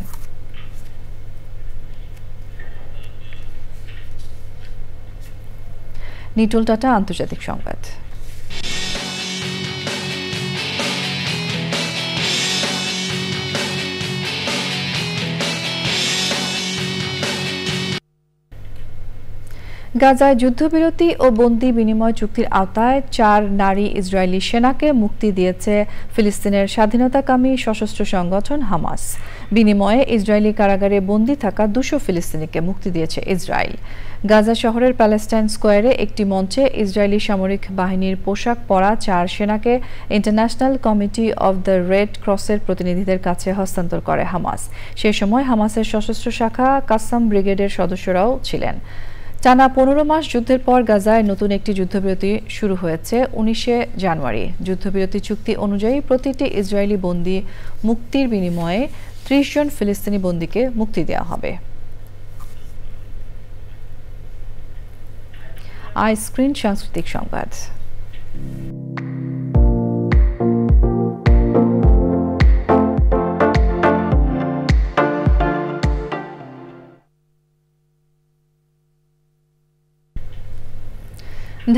নিটল টাটা আন্তর্জাতিক সংবাদ। গাজায় যুদ্ধবিরতি ও বন্দি বিনিময় চুক্তির আওতায় 4 নারী ইসরায়েলি সেনাকে মুক্তি দিয়েছে ফিলিস্তিনের স্বাধীনতাকামী সশস্ত্র সংগঠন হামাস। বিনিময়ে ইসরায়েলি কারাগারে বন্দী থাকা 200 ফিলিস্তিনিকে মুক্তি দিয়েছে ইসরায়েল। গাজা শহরের প্যালেস্টাইন স্কোয়ারে একটি মঞ্চে ইসরায়েলি সামরিক বাহিনীর পোশাক পরা 4 সেনাকে International Committee of the Red ক্রসের প্রতিনিধিদের কাছে হস্তান্তর করে হামাস। সে সময় হামাসের সশস্ত্র শাখা কাসাম ব্রিগেডের সদস্যরাও ছিলেন। টানা 15 মাস যুদ্ধের পর গাজায় নতুন একটি যুদ্ধবিরতি শুরু হয়েছে 19শে জানুয়ারি। যুদ্ধবিরতি চুক্তি অনুযায়ী প্রতিটি ইসরায়েলি বন্দী মুক্তির বিনিময়ে 30 জন ফিলিস্তিনি বন্দীকে মুক্তি দেওয়া হবে। আইস্ক্রিন সাংস্কৃতিক সংবাদ।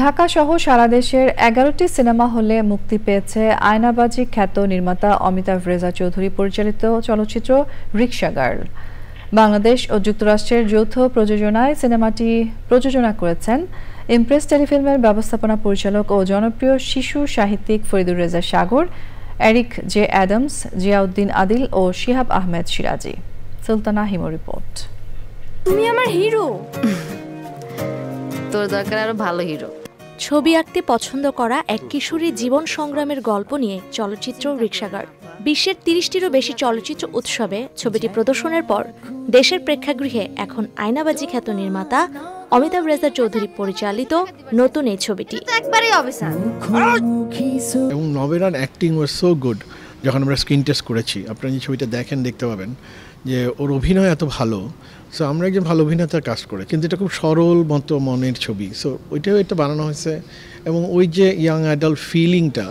ঢাকা সহ সারা দেশের 11টি সিনেমা হলে মুক্তি পেয়েছে আয়নাবাজি খ্যাত নির্মাতা অমিতাভ রেজা চৌধুরী পরিচালিত চলচ্চিত্র রিকশা গার্ল। বাংলাদেশ ও যুক্তরাষ্ট্রের যৌথ প্রযোজনায় সিনেমাটি প্রযোজনা করেছেন ইমপ্রেস টেলিফিল্মের ব্যবস্থাপনা পরিচালক ও জনপ্রিয় শিশু সাহিত্যিক Faridur Reza Sagar, Eric J Adams, Ziauddin Adil ও শিহাব আহমেদ সিরাজি। সুলতানা হিমো রিপোর্ট।
তুমি আমার হিরো। তোর দরকার আরো ভালো হিরো।
ছবি আঁকতে পছন্দ করা এক কিশোরীর জীবন সংগ্রামের গল্প নিয়ে চলচ্চিত্র রিক্সাগার্ড। বিশ্বের ৩০টিরও বেশি চলচ্চিত্র উৎসবে ছবিটি প্রদর্শনের পর দেশের প্রেক্ষাগৃহে এখন আয়নাবাজি খ্যাত নির্মাতা অমিতাভ রেজা চৌধুরী পরিচালিত নতুন এই ছবিটি।
এবং নভেরার অ্যাক্টিং ওয়াজ সো গুড। যখন আমরা স্ক্রিন টেস্ট করেছি, আপনারা যে ছবিটা দেখেন দেখতে পাবেন যে ওর অভিনয় এত ভালো। সো আমরা একজন ভালো অভিনেতার কাজ করে, কিন্তু এটা খুব সরল মতো মনের ছবি। সো ওইটাও এটা বানানো হয়েছে এবং ওই যে ইয়াং অ্যাডাল্ট ফিলিংটা,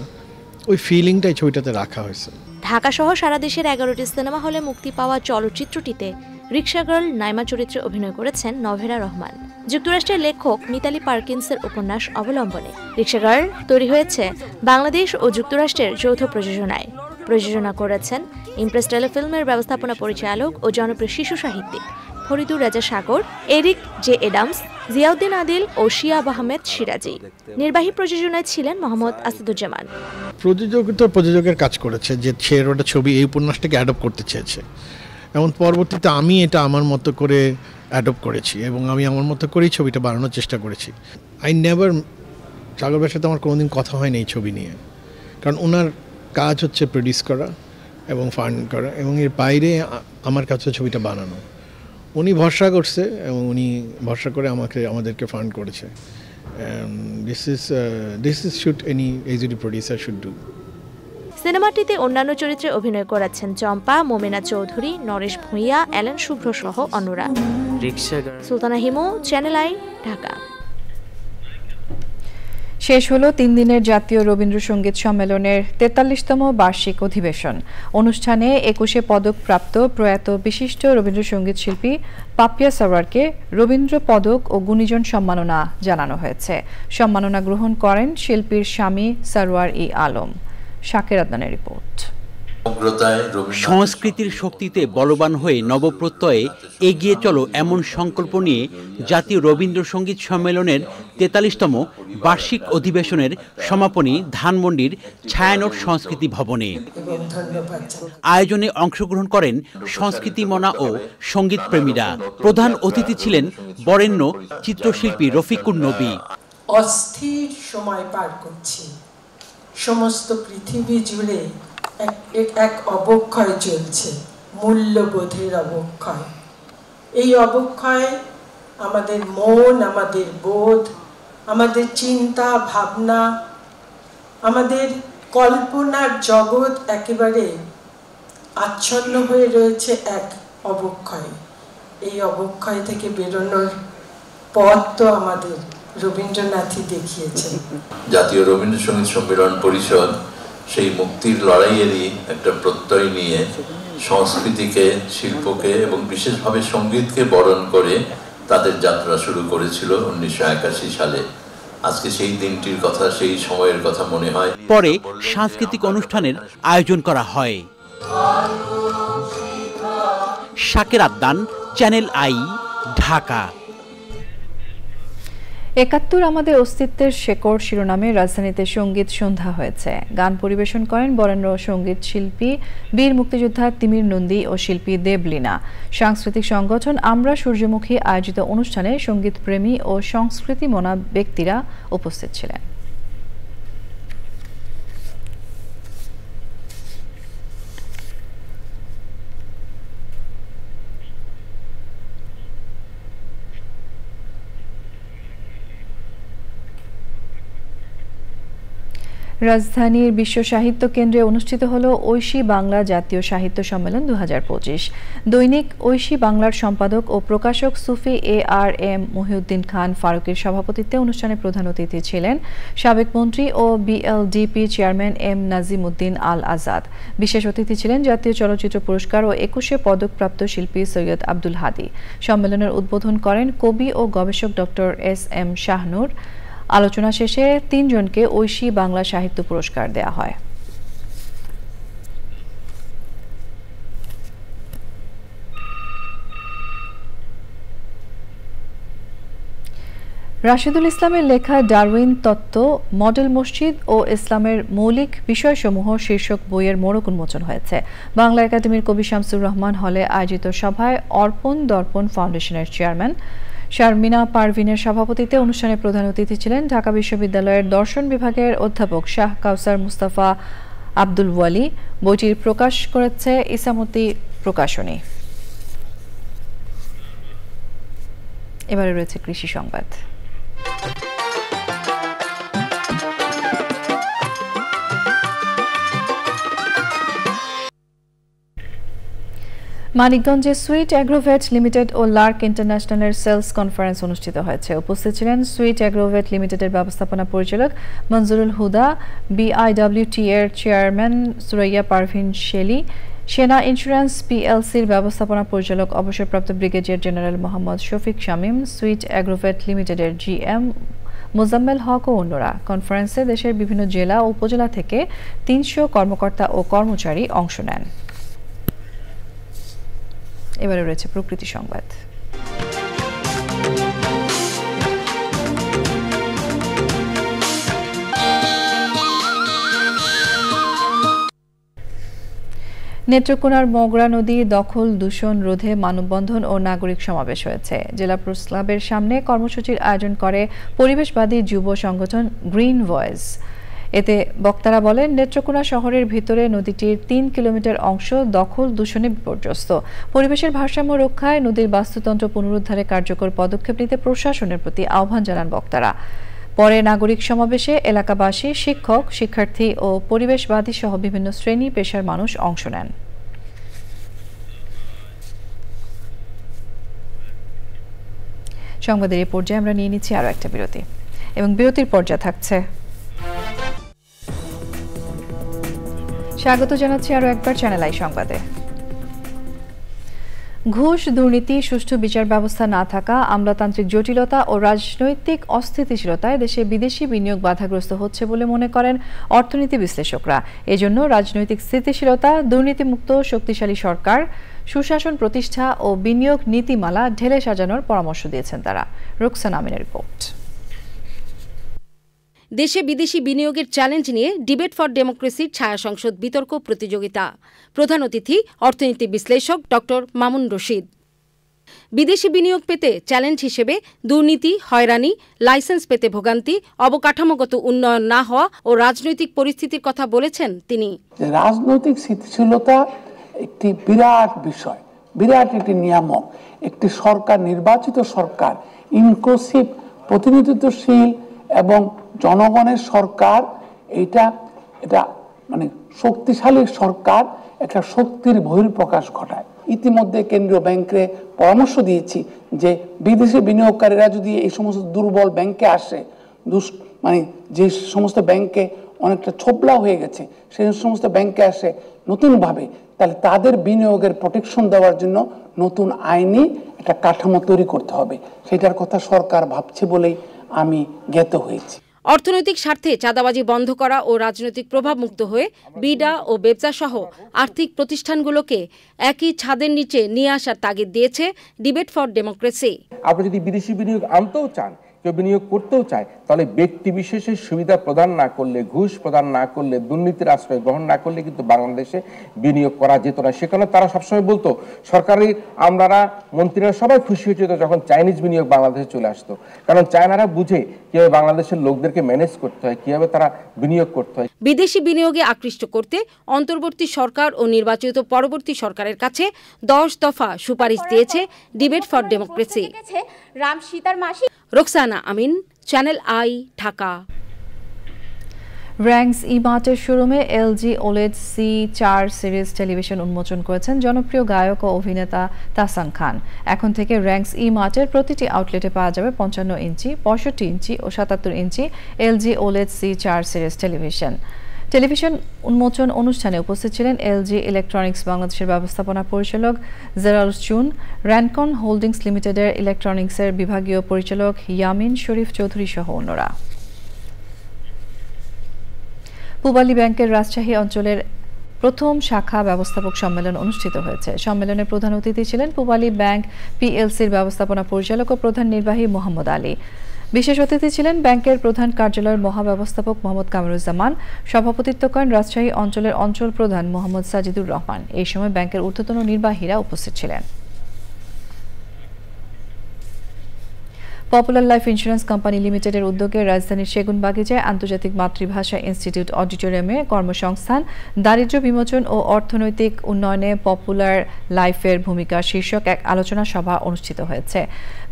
ওই ফিলিংটাই ছবিটাতে রাখা হয়েছে।
ঢাকা সহ সারা দেশের 11টি সিনেমা হলে মুক্তি পাওয়া চলচ্চিত্রটিতে রিক্সা গার্ল নাইমা চরিত্রে অভিনয় করেছেন নভেরা রহমান। যুক্তরাষ্ট্রের লেখক মিতালি পার্কিন্সের উপন্যাস অবলম্বনে রিক্সা গার্ল তৈরি হয়েছে বাংলাদেশ ও যুক্তরাষ্ট্রের যৌথ প্রযোজনায়। প্রযোজনা করেছেন ইমপ্রেস টেলিফিল্মের ব্যবস্থাপনা পরিচালক ও জনপ্রিয় শিশু সাহিত্যিক Faridur Raja Sagar, Eric J Adams, Ziauddin Adil ও শিয়াব আহমেদ সিরাজি। নির্বাহী প্রযোজনায় ছিলেন মোহাম্মদ আসাদুজ্জামান।
প্রযোজকের কাজ করেছে যে সে একটা ছবি এই উপন্যাসটাকে অ্যাডপ্ট করতে চেয়েছে, এবং পরবর্তীতে আমি এটা আমার মতো করে অ্যাডপ্ট করেছি এবং আমি আমার মতো করেই ছবিটা বানানোর চেষ্টা করেছি। সাগর ভাইয়ের সাথে আমার কোনোদিন কথা হয়নি এই ছবি নিয়ে, কারণ ওনার কাজ হচ্ছে প্রডিউস করা এবং ফান্ড করা, এবং এর বাইরে আমার কাছে ছবিটা বানানো। উনি ভরসা করছে এবং উনি ভরসা করে আমাদেরকে ফান্ড করেছে। This is should any executive producer should do.
সিনেমাটিতে অন্যান্য চরিত্রে অভিনয় করেছেন চম্পা, মোমেনা চৌধুরী, নরেশ ভূঁইয়া, অ্যালেন শুভ্র সহ অন্যরা। Sultana Himu, Channel I, Dhaka.
শেষ হলো 3 দিনের জাতীয় রবীন্দ্রসঙ্গীত সম্মেলনের 43তম বার্ষিক অধিবেশন। অনুষ্ঠানে 21 পদকপ্রাপ্ত প্রয়াত বিশিষ্ট রবীন্দ্রসঙ্গীত শিল্পী পাপিয়া সারওয়ারকে রবীন্দ্র পদক ও গুণীজন সম্মাননা জানানো হয়েছে। সম্মাননা গ্রহণ করেন শিল্পীর স্বামী সারওয়ার ই আলম। শাকের আদনানের রিপোর্ট।
সংস্কৃতির শক্তিতে বলবান হয়ে নবপ্রত্যয়ে এগিয়ে চলো এমন সংকল্প নিয়ে জাতীয় রবীন্দ্রসঙ্গীত সম্মেলনের 43তম বার্ষিক অধিবেশনের সমাপনী ধানমন্ডির ছায়ানট সংস্কৃতি ভবনে। আয়োজনে অংশগ্রহণ করেন সংস্কৃতি মনা ও সঙ্গীত প্রেমীরা। প্রধান অতিথি ছিলেন বরেণ্য চিত্রশিল্পী রফিকুন নবী।
অস্থির সময় পার করছি, সমস্ত পৃথিবী জুড়ে এক অবক্ষয় চলছে, মূল্যবোধের অবক্ষয়। এই অবক্ষয় আমাদের মন, আমাদের বোধ, আমাদের চিন্তা ভাবনা, আমাদের কল্পনার জগৎ একেবারে আচ্ছন্ন হয়ে রয়েছে এক অবক্ষয়। এই অবক্ষয় থেকে বেরোনোর পথ তো আমাদের রবীন্দ্রনাথই দেখিয়েছেন।
জাতীয় রবীন্দ্রসঙ্গীত সম্মেলন পরিষদ সেই মুক্তির লড়াইয়েরই একটা প্রত্যয় নিয়ে সংস্কৃতিকে, শিল্পকে এবং বিশেষভাবে সঙ্গীতকে বরণ করে তাদের যাত্রা শুরু করেছিল 1981 সালে। আজকে সেই দিনটির কথা, সেই সময়ের কথা মনে হয়।
পরে সাংস্কৃতিক অনুষ্ঠানের আয়োজন করা হয়। শাকের আদনান, চ্যানেল আই, ঢাকা।
৭১ আমাদের অস্তিত্বের শেকড় শিরোনামে রাজধানীতে সঙ্গীত সন্ধ্যা হয়েছে। গান পরিবেশন করেন বরেণ্য সঙ্গীত শিল্পী বীর মুক্তিযোদ্ধা তিমির নন্দী ও শিল্পী দেবলীনা। সাংস্কৃতিক সংগঠন আমরা সূর্যমুখী আয়োজিত অনুষ্ঠানে সঙ্গীত প্রেমী ও সংস্কৃতি মনা ব্যক্তিরা উপস্থিত ছিলেন। রাজধানীর বিশ্ব সাহিত্য কেন্দ্রে অনুষ্ঠিত হল ঐশী বাংলা জাতীয় সাহিত্য সম্মেলন 2025। দৈনিক ঐশী বাংলার সম্পাদক ও প্রকাশক সুফি ARM মহিউদ্দিন খান ফারুকের সভাপতিত্বে অনুষ্ঠানে প্রধান অতিথি ছিলেন সাবেক মন্ত্রী ও BLDP চেয়ারম্যান M নাজিমউদ্দিন আল আজাদ। বিশেষ অতিথি ছিলেন জাতীয় চলচ্চিত্র পুরস্কার ও 21 পদকপ্রাপ্ত শিল্পী সৈয়দ আব্দুল হাদি। সম্মেলনের উদ্বোধন করেন কবি ও গবেষক ডক্টর SM শাহনূর। আলোচনা শেষে 3 জনকে ঐশী বাংলা সাহিত্য পুরস্কার দেয়া হয়। রাশিদুল ইসলামের লেখা ডারউইন তত্ত্ব, মডেল মসজিদ ও ইসলামের মৌলিক বিষয়সমূহ শীর্ষক বইয়ের মোড়ক উন্মোচন হয়েছে। বাংলা একাডেমির কবি শামসুর রহমান হলে আয়োজিত সভায় অর্পণ দর্পণ ফাউন্ডেশনের চেয়ারম্যান শারমিনা পারভিনের সভাপতিত্বে অনুষ্ঠানে প্রধান অতিথি ছিলেন ঢাকা বিশ্ববিদ্যালয়ের দর্শন বিভাগের অধ্যাপক শাহ কাউসার মুস্তাফা আব্দুল ওয়ালি। বইটির প্রকাশ করেছে ইসামতি প্রকাশনী। এবারে রয়েছে কৃষি সংবাদ। মানিকগঞ্জে সুইট অ্যাগ্রোভেট লিমিটেড ও লার্ক ইন্টারন্যাশনালের সেলস কনফারেন্স অনুষ্ঠিত হয়েছে। উপস্থিত ছিলেন সুইট অ্যাগ্রোভেট লিমিটেডের ব্যবস্থাপনা পরিচালক মঞ্জুরুল হুদা, বিআইডব্লিউটি এর চেয়ারম্যান সুরাইয়া পারভিন শেলি, সেনা ইন্স্যুরেন্স পিএলসির ব্যবস্থাপনা পরিচালক অবসরপ্রাপ্ত brigadier general Mohammad Shafiq Shamim, sweet Agrovet লিমিটেডের জিএম মোজাম্মেল হক ও অন্যরা। কনফারেন্সে দেশের বিভিন্ন জেলা ও উপজেলা থেকে ৩০০ কর্মকর্তা ও কর্মচারী অংশ নেন। এবারে রয়েছে প্রকৃতি সংবাদ। নেত্রকোনার মগরা নদী দখল দূষণ রোধে মানববন্ধন ও নাগরিক সমাবেশ হয়েছে। জেলা প্রেস ক্লাবের সামনে কর্মসূচির আয়োজন করে পরিবেশবাদী যুব সংগঠন গ্রিন ভয়েস। এতে বক্তারা বলেন, নেত্রকোনা শহরের ভিতরে নদীটির ৩ কিলোমিটার অংশ দখল দূষণে বিপর্যস্ত। পরিবেশের ভারসাম্য রক্ষায় নদীর বাস্তুতন্ত্র পুনরুদ্ধারে কার্যকর পদক্ষেপ নিতে প্রশাসনের প্রতি আহ্বান জানান বক্তারা। পরে নাগরিক সমাবেশে এলাকাবাসী, শিক্ষক, শিক্ষার্থী ও পরিবেশবাদী সহ বিভিন্ন শ্রেণী পেশার মানুষ অংশ নেন। সংবাদের এই পর্যায়ে আমরা নিয়ে নিচ্ছি আরও একটা বিরতি, এবং বিরতির পর্যায়ে থাকছে। স্বাগত জানাচ্ছি আরও একবার চ্যানেল আই সংবাদে। ঘুষ, দুর্নীতি, সুষ্ঠু বিচার ব্যবস্থা না থাকা, আমলাতান্ত্রিক জটিলতা ও রাজনৈতিক অস্থিতিশীলতায় দেশে বিদেশি বিনিয়োগ বাধাগ্রস্ত হচ্ছে বলে মনে করেন অর্থনীতি বিশ্লেষকরা। এজন্য রাজনৈতিক স্থিতিশীলতা, দুর্নীতিমুক্ত শক্তিশালী সরকার, সুশাসন প্রতিষ্ঠা ও বিনিয়োগ নীতিমালা ঢেলে সাজানোর পরামর্শ দিয়েছেন তারা। রুকসানা আমিনের রিপোর্ট।
দেশে বিদেশি বিনিয়োগের চ্যালেঞ্জ নিয়ে ডিবেট ফর ডেমোক্রেসির ছায়া সংসদ বিতর্ক প্রতিযোগিতা। প্রধান অতিথি অর্থনীতি বিশ্লেষক ডক্টর মামুন রশিদ। বিদেশি বিনিয়োগ পেতে চ্যালেঞ্জ হিসেবে দুর্নীতি, হয়রানি, লাইসেন্স পেতে ভোগান্তি, অবকাঠামোগত উন্নয়ন না হওয়া ও রাজনৈতিক পরিস্থিতির কথা বলেছেন তিনি।
রাজনৈতিক স্থিতিশীলতা একটি বিরাট বিষয়, বিরাট একটি নিয়ামক। একটি সরকার, নির্বাচিত সরকার, ইনক্লুসিভ, প্রতিনিধিত্বশীল এবং জনগণের সরকার, এটা মানে শক্তিশালী সরকার একটা শক্তির বহিঃপ্রকাশ ঘটায়। ইতিমধ্যে কেন্দ্রীয় ব্যাংকে পরামর্শ দিয়েছি যে বিদেশি বিনিয়োগকারীরা যদি এই সমস্ত দুর্বল ব্যাংকে আসে, মানে যে সমস্ত ব্যাংকে অনেকটা ছোবলা হয়ে গেছে, সেই সমস্ত ব্যাংকে আসে নতুনভাবে, তাহলে তাদের বিনিয়োগের প্রোটেকশন দেওয়ার জন্য নতুন আইনি একটা কাঠামো তৈরি করতে হবে। সেটার কথা সরকার ভাবছে বলেই আমি জ্ঞাত হয়েছি।
অর্থনৈতিক স্বার্থে চাঁদাবাজি বন্ধ করা ও রাজনৈতিক প্রভাবমুক্ত হয়ে বিডা ও বেবজা সহ আর্থিক প্রতিষ্ঠানগুলোকে একই ছাদের নিচে নিয়ে আসার তাগিদ দিয়েছে ডিবেট ফর ডেমোক্রেসি।
আপনি যদি বিদেশি বিনিয়োগ আনতেও চান, কেউ বিনিয়োগ করতেও চায়, তাহলে ব্যক্তি বিশেষের সুবিধা প্রদান না করলে, ঘুষ প্রদান না করলে, দুর্নীতির আশ্রয় গ্রহণ না করলে কিন্তু বাংলাদেশে বিনিয়োগ করা যেত না। সেখানে তারা সবসময় বলতো, সরকারি আমলারা, মন্ত্রীরা সবাই খুশি হয়েছিল যখন চাইনিজ বিনিয়োগ বাংলাদেশে চলে আসতো, কারণ চায়নারা বুঝে কিভাবে বাংলাদেশের লোকদেরকে ম্যানেজ করতে হয়, কিভাবে তারা বিনিয়োগ করতে হয়।
বিদেশি বিনিয়োগে আকৃষ্ট করতে অন্তর্বর্তী সরকার ও নির্বাচিত পরবর্তী সরকারের কাছে 10 দফা সুপারিশ দিয়েছে Debate for Democracy. Roksana Amin, Channel I, Dhaka.
Rangs ই-মার্টের শোরুমে LG OLED C4 series television উন্মোচন করেছেন জনপ্রিয় গায়ক ও অভিনেতা তাহসান খান। এখন থেকে র্যাঙ্কস ই-মার্টের প্রতিটি আউটলেটে পাওয়া যাবে 55 ইঞ্চি, 65 ইঞ্চি ও 77 inch LG OLED C4 series television. Television উন্মোচন অনুষ্ঠানে উপস্থিত ছিলেন এলজি ইলেকট্রনিক্স বাংলাদেশের ব্যবস্থাপনা পরিচালক জেরাল চুন, র্যানকন হোল্ডিংস লিমিটেডের ইলেকট্রনিক্সের বিভাগীয় পরিচালক ইয়ামিন শরীফ চৌধুরী সহ অন্যরা। পূবালী ব্যাংকের রাজশাহী অঞ্চলের প্রথম শাখা ব্যবস্থাপক সম্মেলন অনুষ্ঠিত হয়েছে। সম্মেলনে প্রধান অতিথি ছিলেন পূবালী ব্যাংক পিএলসির ব্যবস্থাপনা পরিচালক ও প্রধান নির্বাহী মোহাম্মদ আলী। বিশেষ অতিথি ছিলেন ব্যাংকের প্রধান কার্যালয়ের মহাব্যবস্থাপক মোহাম্মদ কামরুজ্জামান। সভাপতিত্ব করেন রাজশাহী অঞ্চলের অঞ্চল প্রধান মোহাম্মদ সাজিদুর রহমান। এই সময় ব্যাংকের ঊর্ধ্বতন নির্বাহীরা উপস্থিত ছিলেন। পপুলার লাইফ ইন্স্যুরেন্স কোম্পানি লিমিটেডের উদ্যোগে রাজধানীর সেগুনবাগিচায় আন্তর্জাতিক মাতৃভাষা ইনস্টিটিউট অডিটোরিয়ামে কর্মসংস্থান, দারিদ্র্য বিমোচন ও অর্থনৈতিক উন্নয়নে পপুলার লাইফের ভূমিকা শীর্ষক এক আলোচনা সভা অনুষ্ঠিত হয়েছে।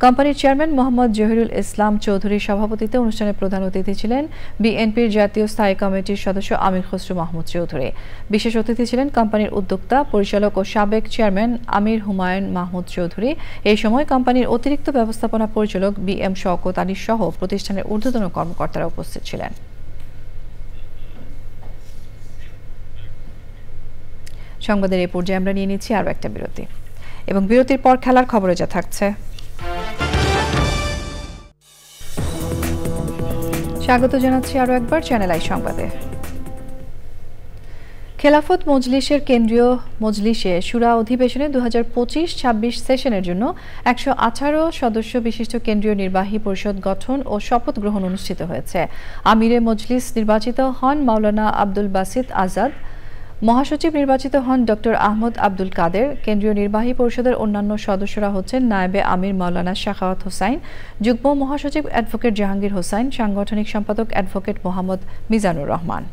কোম্পানির চেয়ারম্যান মোহাম্মদ জহিরুল ইসলাম চৌধুরীর সভাপতিত্বে অনুষ্ঠানে প্রধান অতিথি ছিলেন বিএনপির জাতীয় স্থায়ী কমিটির সদস্য আমির খসরু মাহমুদ চৌধুরী। বিশেষ অতিথি ছিলেন কোম্পানির উদ্যোক্তা, পরিচালক ও সাবেক চেয়ারম্যান আমির হুমায়ুন মাহমুদ চৌধুরী। এই সময় কোম্পানির অতিরিক্ত ব্যবস্থাপনা পরিচালক বিএম শওকত আলী সহ প্রতিষ্ঠানের ঊর্ধ্বতন কর্মকর্তারা উপস্থিত ছিলেন। সংবাদের এই পর্যায়ে আমরা নিয়ে নিচ্ছি আরও একটা বিরতি, এবং বিরতির পর খেলার খবরে যা থাকছে। স্বাগত জানাচ্ছি আরও একবার চ্যানেল আই সংবাদে। খেলাফত মজলিসের কেন্দ্রীয় মজলিসে শুরা অধিবেশনে 2025-26 সেশনের জন্য 118 সদস্য বিশিষ্ট কেন্দ্রীয় নির্বাহী পরিষদ গঠন ও শপথ গ্রহণ অনুষ্ঠিত হয়েছে। আমিরে মজলিস নির্বাচিত হন মাওলানা আব্দুল বাসিত আজাদ, মহাসচিব নির্বাচিত হন ডক্টর আহমদ আব্দুল কাদের। কেন্দ্রীয় নির্বাহী পরিষদের অন্যান্য সদস্যরা হচ্ছেন নায়েবে আমির মাওলানা শাখাওয়াত হোসাইন, যুগ্ম মহাসচিব অ্যাডভোকেট জাহাঙ্গীর হোসাইন, সাংগঠনিক সম্পাদক অ্যাডভোকেট মোহাম্মদ মিজানুর রহমান।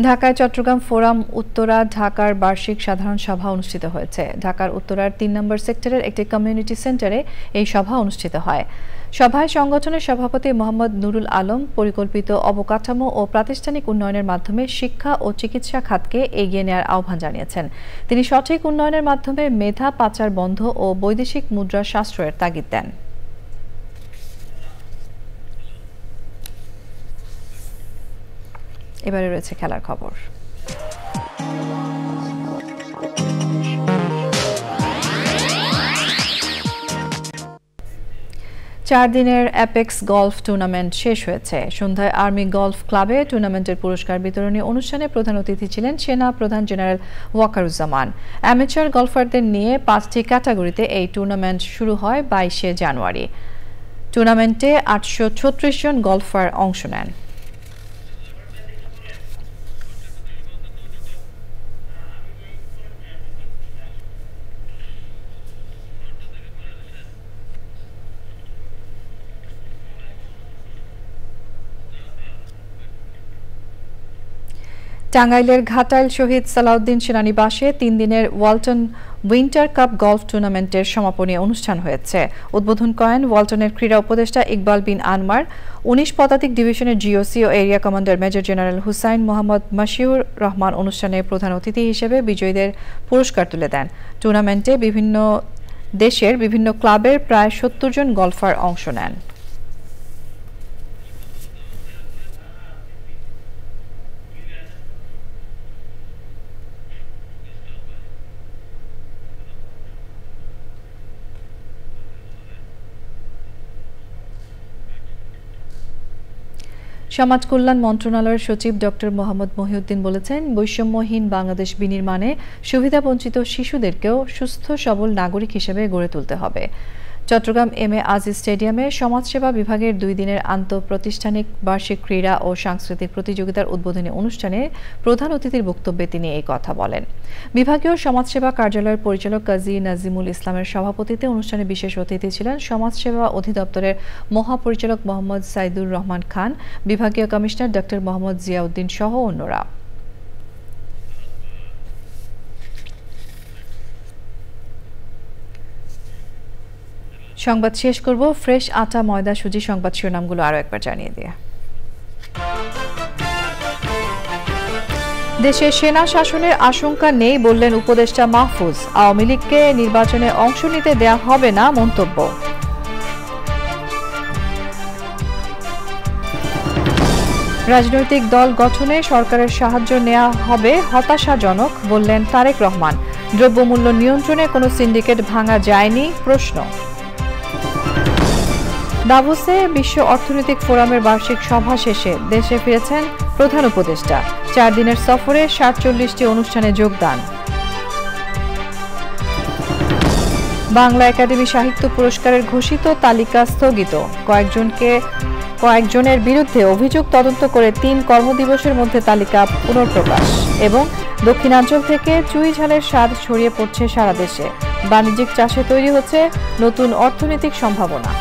ঢাকায় চট্টগ্রাম ফোরাম উত্তরা ঢাকার বার্ষিক সাধারণ সভা অনুষ্ঠিত হয়েছে। ঢাকার উত্তরার 3 নম্বর সেক্টরের একটি কমিউনিটি সেন্টারে এই সভা অনুষ্ঠিত হয়। সভায় সংগঠনের সভাপতি মোহাম্মদ নুরুল আলম পরিকল্পিত অবকাঠামো ও প্রাতিষ্ঠানিক উন্নয়নের মাধ্যমে শিক্ষা ও চিকিৎসা খাতকে এগিয়ে নেওয়ার আহ্বান জানিয়েছেন। তিনি সঠিক উন্নয়নের মাধ্যমে মেধা পাচার বন্ধ ও বৈদেশিক মুদ্রা সাশ্রয়ের তাগিদ দেন। এবারে রয়েছে খেলার খবর। 4 দিনের অ্যাপেক্স গলফ টুর্নামেন্ট শেষ হয়েছে। সন্ধ্যায় আর্মি গলফ ক্লাবে টুর্নামেন্টের পুরস্কার বিতরণী অনুষ্ঠানে প্রধান অতিথি ছিলেন সেনা প্রধান জেনারেল ওয়াকারুজ্জামান। অ্যামেচার গলফারদের নিয়ে 5টি ক্যাটাগরিতে এই টুর্নামেন্ট শুরু হয় 22শে জানুয়ারি। টুর্নামেন্টে 836 জন গলফার অংশ নেন। টাঙ্গাইলের ঘাটাইল শহীদ সালাউদ্দিন সেনানিবাসে 3 দিনের ওয়ালটন উইন্টার কাপ গলফ টুর্নামেন্টের সমাপনী অনুষ্ঠান হয়েছে। উদ্বোধন করেন ওয়ালটনের ক্রীড়া উপদেষ্টা ইকবাল বিন আনমার। 19 পদাতিক ডিভিশনের জিওসি ও area commander major general Hussain Mohammad Mashiur Rahman অনুষ্ঠানে প্রধান অতিথি হিসেবে বিজয়ীদের পুরস্কার তুলে দেন। টুর্নামেন্টে বিভিন্ন দেশের বিভিন্ন ক্লাবের প্রায় 70 জন গলফার অংশ নেন। সমাজ কল্যাণ মন্ত্রণালয়ের সচিব ডক্টর মোহাম্মদ মহিউদ্দিন বলেছেন, বৈষম্যহীন বাংলাদেশ বিনির্মাণে সুবিধাবঞ্চিত শিশুদেরকেও সুস্থ সবল নাগরিক হিসেবে গড়ে তুলতে হবে। চট্টগ্রাম এম.এ. আজিজ স্টেডিয়ামে সমাজসেবা বিভাগের 2 দিনের আন্তঃপ্রতিষ্ঠানিক বার্ষিক ক্রীড়া ও সাংস্কৃতিক প্রতিযোগিতার উদ্বোধনী অনুষ্ঠানে প্রধান অতিথির বক্তব্যে তিনি এই কথা বলেন। বিভাগীয় সমাজসেবা কার্যালয়ের পরিচালক কাজী নাজিমুল ইসলামের সভাপতিত্বে অনুষ্ঠানে বিশেষ অতিথি ছিলেন সমাজসেবা অধিদপ্তরের মহাপরিচালক মোহাম্মদ সাইদুর রহমান খান, বিভাগীয় কমিশনার ডক্টর মোহাম্মদ জিয়াউদ্দিন সহ অন্যরা। সংবাদ শেষ করব ফ্রেশ আটা ময়দা সুজি সংবাদ শিরোনামগুলো আরো একবার জানিয়ে দিয়ে। দেশে সেনা শাসনের আশঙ্কা নেই বললেন উপদেষ্টা মাহফুজ। আওয়ামী লীগকে নির্বাচনে অংশ নিতে দেয়া হবে না মন্তব্য। রাজনৈতিক দল গঠনে সরকারের সাহায্য নেওয়া হবে হতাশাজনক বললেন তারেক রহমান। দ্রব্যমূল্য নিয়ন্ত্রণে কোনো সিন্ডিকেট ভাঙা যায়নি প্রশ্ন। দাভোসে বিশ্ব অর্থনৈতিক ফোরামের বার্ষিক সভা শেষে দেশে ফিরেছেন প্রধান উপদেষ্টা। 4 দিনের সফরে 47টি অনুষ্ঠানে যোগদান। বাংলা একাডেমি সাহিত্য পুরস্কারের ঘোষিত তালিকা স্থগিত। কয়েকজনের বিরুদ্ধে অভিযোগ তদন্ত করে 3 কর্মদিবসের মধ্যে তালিকা পুনঃপ্রকাশ। এবং দক্ষিণাঞ্চল থেকে চুই ঝালের স্বাদ ছড়িয়ে পড়ছে সারা দেশে। বাণিজ্যিক চাষে তৈরি হচ্ছে নতুন অর্থনৈতিক সম্ভাবনা।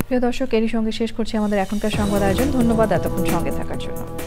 প্রিয় দর্শক, এরই সঙ্গে শেষ করছি আমাদের এখনকার সংবাদ আয়োজন। ধন্যবাদ এতক্ষণ সঙ্গে থাকার জন্য।